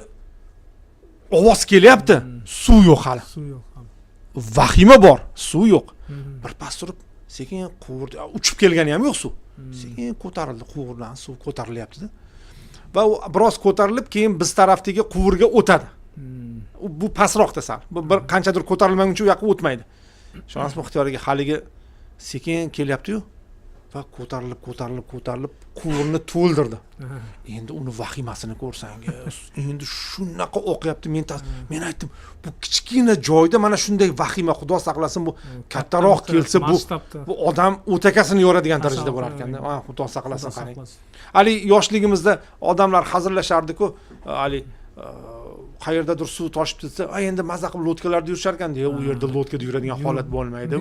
ovoz kelyapti. Suv yo'q hali. Suv yo'q. Vahima bor, suv yo'q. Bir pas turib, sekin quvur uchib kelgani ham yo'q suv. Sekin ko'tarildi, quvurdan suv ko'tarilyapti-da. Va u biroz ko'tarilib, keyin biz tarafdagi quvurga o'tadi. Bu pasroqda sal. Bir qanchadir ko'tarilmaguncha u yoqqa o'tmaydi. Ishonasizmi, Ixtiyorga haligi sekin kelyapti-yu va ko'tarilib quvurni to'ldirdi. Endi uni vahimasini ko'rsangiz, endi shunaqa o'qiyapti. Men aytdim, bu kichkina joyda mana shunday vahima, Xudo saqlasin, bu kattaroq kelsa bu odam o'takasini yoradigan darajada bo'lar ekan-da. Xudo saqlasin, qarang. Ali yoshligimizda odamlar hazillashardi-ku, Ali qayerdadir suv toshib ketsa, endi maza qilib lotkalarda yurishar ekan, deya u yerda lotkada yuradigan holat bo'lmaydi.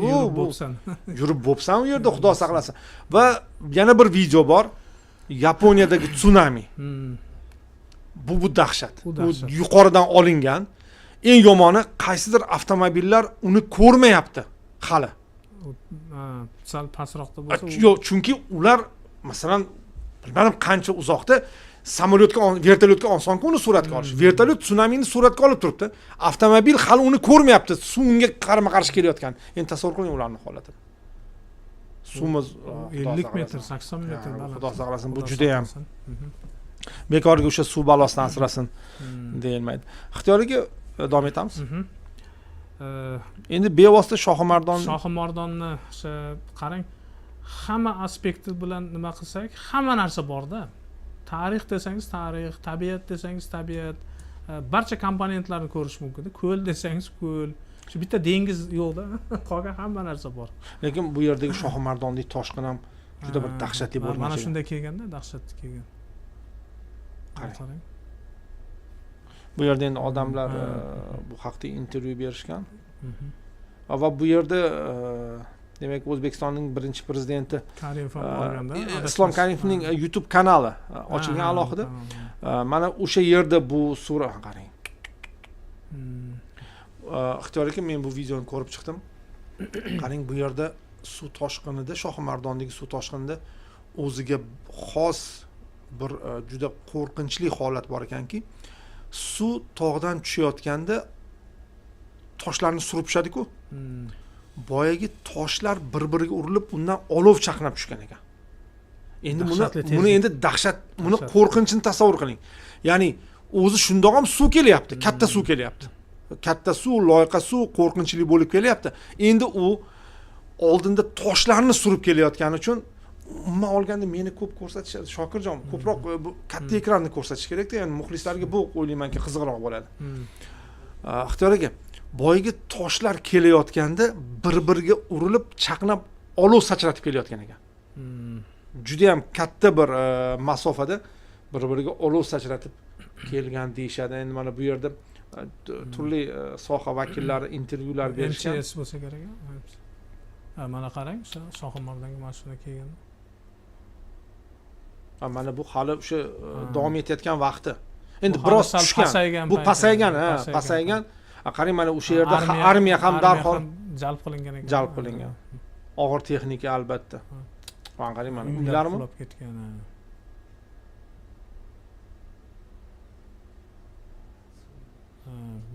Yurib bo'psan u yerda, Xudo saqlasin. Va yana bir video bor. Yaponiyadagi tsunami. Bu dahshat. Bu yuqoridan olingan. Eng yomoni, qaysidir avtomobillar uni ko'rmayapti hali. Sal pasroqda bo'lsa. Yo'q, chunki ular masalan bilmadim qancha uzoqda vertolyotga osonku uni suratga olish. Vertolyot tsunamini suratga olib turibdi. Avtomobil hali uni ko'rmayapti, suv unga qarama-qarshi kelayotgan. Endi tasavvur qiling ularning holatini. Suvimiz 50 metr, 80 metr baland. Xudo saqlasin, bu juda ham bekorga o'sha suv balosidan asrasin deyilmaydi. Ixtiyoriga davom etamiz. Endi bevosita Shohimardonni qarang, hamma aspekti bilan nima qilsak, hamma narsa bor-da. Tarix desangiz tarix, tabiat desangiz tabiat, barcha komponentlarni ko'rish mumkin. Ko'l desangiz ko'l. Shu bitta dengiz yo'qda, qolgan hamma narsa bor. Lekin bu yerdagi Shohimardondagi toshqin ham juda bir dahshatli bo'lgan. Mana shunday kelganda, dahshatli kelgan. Qarang. Bu yerda endi odamlar bu haqda intervyu berishgan. Va bu yerda demak O'zbekistonning birinchi prezidenti Karimov borganda, Islom Karimovning YouTube kanali ochilgan alohida. Mana o'sha yerda bu surat qarang. Ixtiyor aka, men bu videoni ko'rib chiqdim. Qarang, bu yerda suv toshqinida, Shohimardondagi suv toshqinida o'ziga xos bir juda qo'rqinchli holat bor ekanki, suv tog'dan tushayotganda toshlarni surib tushadi-ku. Boyagi toshlar bir-biriga urilib, undan olov chaqnab tushgan ekan. Endi buni endi dahshat, buni qo'rqinchini tasavvur qiling. Ya'ni o'zi shundoq ham suv kelyapti, katta suv kelyapti. Katta suv, loyqa suv qo'rqinchli bo'lib kelyapti. Endi u oldinda toshlarni surib kelayotgani uchun umuman olganda meni ko'p ko'rsatishadi. Shokirjon, ko'proq bu katta ekranni ko'rsatish kerak-da, ya'ni muxlislarga bu o'ylaymanki qiziqroq bo'ladi. Ixtiyor aka, boyagi toshlar kelayotganda bir-biriga urilib, chaqnab olov sachratib kelayotgan ekan. Juda ham katta bir masofada bir-biriga olov sachratib kelgan deyshadi. Endi mana bu yerda turli soha vakillari intervyular berishgan. MCS bo'lsa kerak. Mana qarang, Shohimardonga mashina kelgan. Mana bu hali o'sha davom etayotgan vaqti. Endi biroz tushgan. Bu pasaygan. Qarang, mana o'sha yerda armiya ham darhol jalb qilingan ekan. jalb qilingan. Og'ir texnika albatta. Mana qarang, mana uylarmi? Qulab ketgan.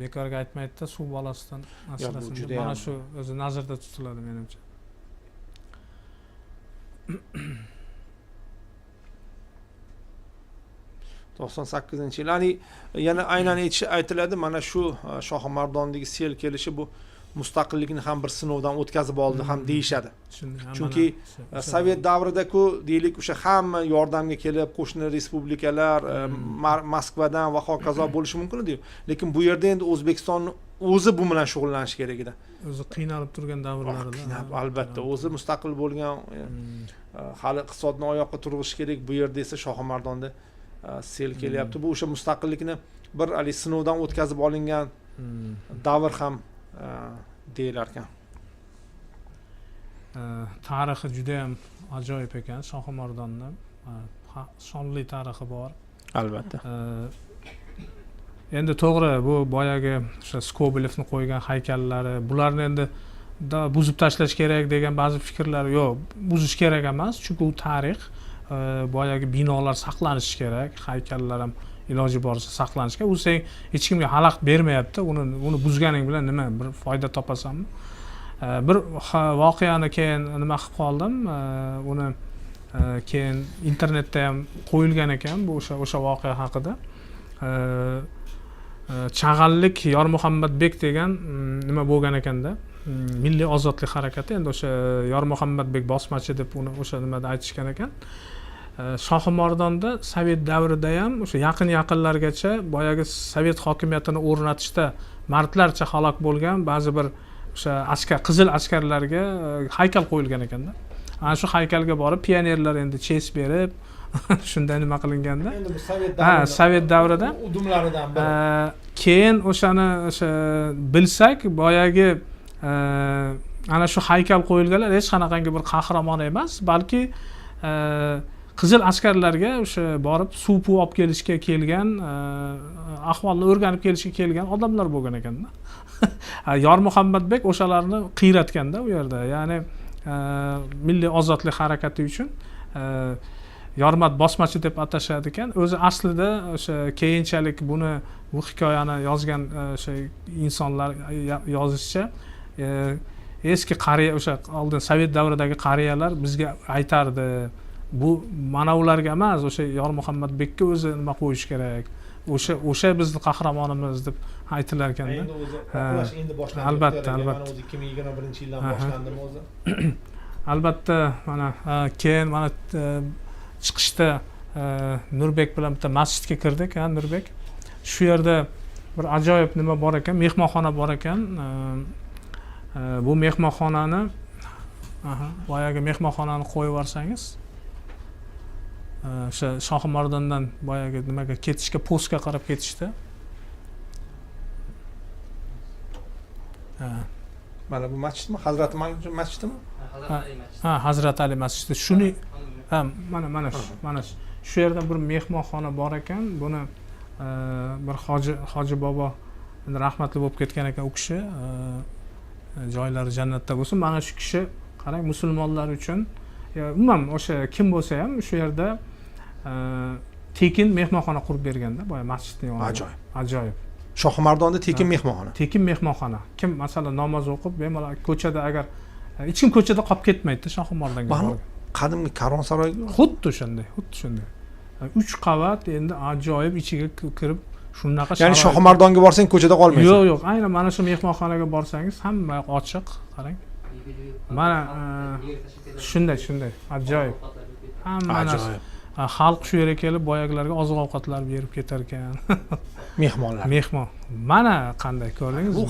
Bekorga aytmaydi-da, suv bolasidan asrasin. Mana shu o'zi nazarda tutiladi menimcha. to'qson sakkizinchi yil. Ya'ni yana aynan aytiladi, mana shu Shohimardondagi sel kelishi bu mustaqillikni ham bir sinovdan o'tkazib oldi ham deyishadi. Chunki Sovet davrida-ku deylik o'sha hamma yordamga kelib, qo'shni respublikalar, Moskvadan va hokazo bo'lishi mumkin edi. Lekin bu yerda endi O'zbekiston o'zi bu bilan shug'ullanish kerak edi. O'zi qiynalib turgan davrlarida. Albatta, o'zi mustaqil bo'lgan, hali iqtisodni oyoqqa turg'ish kerak. Bu yerda esa Shohimardonda sel kelyapti. Bu o'sha mustaqillikni bir sinovdan o'tkazib olingan davr ham deyilar ekan. Tarixi juda ham ajoyib ekan Shohimardonda. Shonli tarixi bor. Albatta. Endi to'g'ri, bu boyagi o'sha Skobelevni qo'ygan haykallari, bularni endi buzib tashlash kerak degan ba'zi fikrlar yo'q, buzish kerak emas, chunki u tarix. Boyagi binolar saqlanishi kerak, haykallar ham iloji boricha saqlanishi kerak. U sen hech kimga xalaqit bermayapti. Uni buzganing bilan nima bir foyda topasanmi? Bir voqeani keyin nima qilib qoldim. Uni keyin internetda ham qo'yilgan ekan bu o'sha voqea haqida. Chag'allik Yormuhammadbek degan nima bo'lgan ekanda. Milliy ozodlik harakati, endi o'sha Yormuhammadbek bosmachi deb uni o'sha nimada aytishgan ekan. Shohimardonda Sovet davrida ham o'sha yaqinlargacha boyagi Sovet hokimiyatini o'rnatishda mardlarcha halok bo'lgan ba'zi bir o'sha qizil askarlarga haykal qo'yilgan ekanda. Ana shu haykalga borib pionerlar endi ches berib shunday nima qilinganda. Endi bu Sovet davrida. Sovet davrida udumlaridan biri. Keyin o'sha bilsak, boyagi ana shu haykal qo'yilganlar hech qanaqangi bir qahramon emas, balki qizil askarlarga o'sha borib suv olib kelishga kelgan, ahvolni o'rganib kelishga kelgan odamlar bo'lgan ekanda. Yormuhammadbek o'shalarni qiyratganda u yerda, ya'ni milliy ozodlik harakati uchun Yormat bosmachi deb atashadi ekan. O'zi aslida o'sha keyinchalik bu hikoyani yozgan o'sha insonlar yozishcha eski qariya o'sha oldin Sovet davridagi qariyalar bizga aytardi. Bu mana ularga emas, o'sha Yormuhammadbekka o'zi nima qo'yish kerak. O'sha bizni qahramonimiz deb aytilar ekanda. Endi o'zi oqlash endi boshlandi. Albatta. Mana o'zi 2021-yildan boshlandimi o'zi? Albatta, mana keyin mana chiqishda Nurbek bilan bitta masjidga kirdik, Nurbek. Shu yerda bir ajoyib nima bor ekan, mehmonxona bor ekan. Bu mehmonxonani boyagi mehmonxonani qo'yib yuborsangiz, o'sha Shohimardondan boyagi nimaga ketishga, postga qarab ketishda. Mana bu masjidmi? Hazrat masjidimi? Hazrat Ali masjidi. Shuni mana shu yerda bir mehmonxona bor ekan. Buni bir hoji bobo rahmatli bo'lib ketgan ekan u kishi. Joylari jannatda bo'lsin. Mana shu kishi qarang, musulmonlar uchun umuman o'sha kim bo'lsa ham shu yerda tekin mehmonxona qurib berganda, boya masjidning yonida. Ajoyib. Shohimardonda tekin mehmonxona. Tekin mehmonxona. Kim masalan namoz o'qib, bemalol ko'chada agar hech kim ko'chada qolib ketmaydi Shohimardonga. Qadimgi Karvonsaroy xuddi shunday. 3 qavat endi ajoyib, ichiga kirib shunaqa. Ya'ni Shohimardonga borsang ko'chada qolmaysan. Yo'q, aynan mana shu mehmonxonaga borsangiz hamma ochiq, qarang. Mana shunday ajoyib. Hamma xalq shu yerga kelib boyagilarga oziq-ovqatlar berib ketar ekan. Mehmonlar. Mana qanday ko'rdingizmi?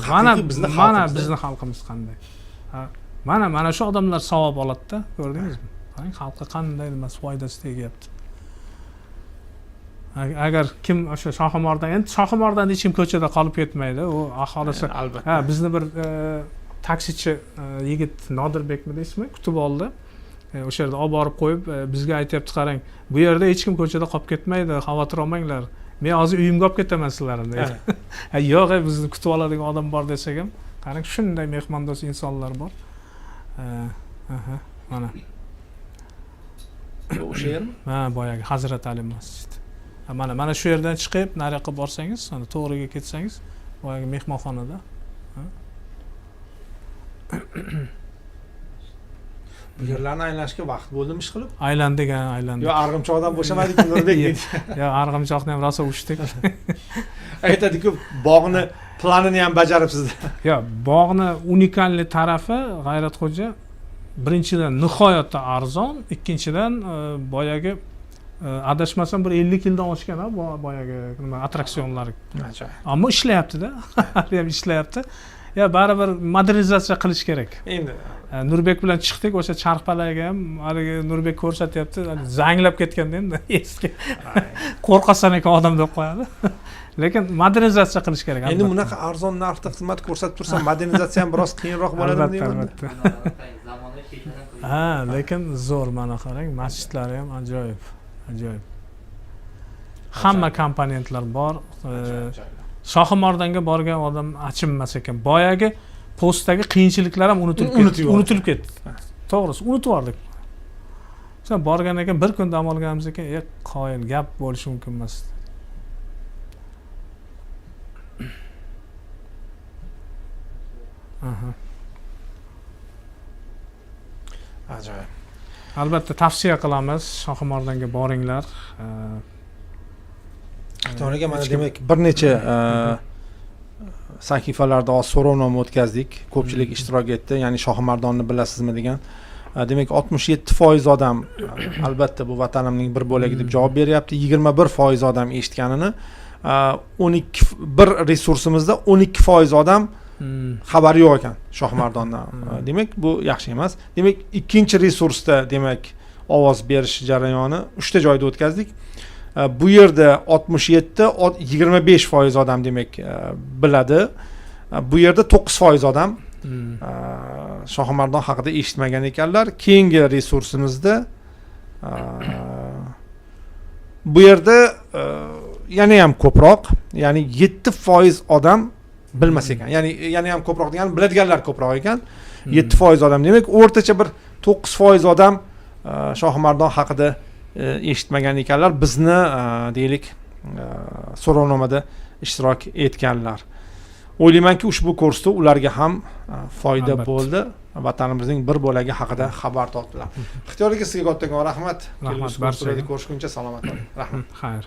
Mana bizning xalqimiz qanday. Mana shu odamlar savob oladi-da, ko'rdingizmi? Qarang, xalqqa qanday emas foydasi tegyapti. Agar kim o'sha Shohimardonda hech kim ko'chada qolib ketmaydi, u aholisi. Bizni bir taksichi yigit Nodirbekmi deysizmi, kutib oldi. O'sha yerda olib borib qo'yib, bizga aytibdi, qarang, bu yerda hech kim ko'chada qolib ketmaydi, xavotir olmanglar. Men hozir uyimga olib ketaman sizlarni dedi. Yo'q, bizni kutib oladigan odam bor desak ham, qarang shunday mehmondo'st insonlar bor. Mana o'sha yermi? ha, boyagi Hazrat Ali masjid. Mana shu yerdan chiqib nariyoqqa borsangiz, ana to'g'riga ketsangiz, boyagi mehmonxonada. Bu yerlarni aylanishga vaqt bo'ldimi ish qilib? Aylandik. Yo, arg'imchoqdan bo'shamadik Nurbek. Yo, arg'imchoqni ham rosa uchdik. Aytadi-ku, bog'ni planini ham bajaribsiz. Yo, bog'ni unikalli tarafi G'ayratxo'ja birinchidan nihoyatda arzon, ikkinchidan boyagi adashmasam bir 50 yildan oshgan boyagi nima attraksionlar. Ammo ishlayapti-da. Hali ham ishlayapti. Ya baribir modernizatsiya qilish kerak. Endi Nurbek bilan chiqdik, o'sha charxpalaga ham haligi Nurbek ko'rsatyapti, zanglab ketganda endi eski. Qo'rqasan ekan odam deb qo'yadi. Lekin modernizatsiya qilish kerak. Endi bunaqa arzon narxda xizmat ko'rsatib tursa, modernizatsiya ham biroz qiyinroq bo'ladimi deyman. Ha, lekin zo'r, mana qarang, masjidlari ham ajoyib. Hamma komponentlar bor. Shohimordonga borgan odam achinmas ekan. Boyagi postdagi qiyinchiliklar ham unutilib ketdi. To'g'risi, unutib yubordik. Sen borgan ekan bir kun dam olganimiz ekan, qoyil gap bo'lishi mumkin emas. Ajoyib. Albatta tavsiya qilamiz, Shohimordonga boringlar. Xitoyga mana demak bir necha sahifalarda so'rovnoma o'tkazdik. Ko'pchilik ishtirok etdi. Ya'ni Shohimordonni bilasizmi degan. Demak 67% odam albatta bu vatanimning bir bo'lagi deb javob beryapti. 21% odam eshitganini, 12 resursimizda 12% odam xabari yo'q ekan Shohimordondan. Demak bu yaxshi emas. Demak ikkinchi resursda demak ovoz berish jarayoni 3 ta joyda o'tkazdik. Bu yerda 25% odam demak biladi. Bu yerda 9% odam Shohimordon haqida eshitmagan ekanlar. Keyingi resursimizda bu yerda yana ham ko'proq, ya'ni 7% odam bilmas ekan. Ya'ni yana ham ko'proq degani biladiganlar ko'proq ekan. 7% odam demak o'rtacha bir 9% odam Shohimordon haqida eshitmagan ekanlar. Bizni deylik so'rovnomada ishtirok etganlar. O'ylaymanki ushbu kursda ularga ham foyda bo'ldi. Vatanimizning bir bo'lagi haqida xabar topdilar. Ixtiyorga sizga kattakon rahmat. Rahmat barchaga. Ko'rishguncha salomat bo'ling. Rahmat. Xayr.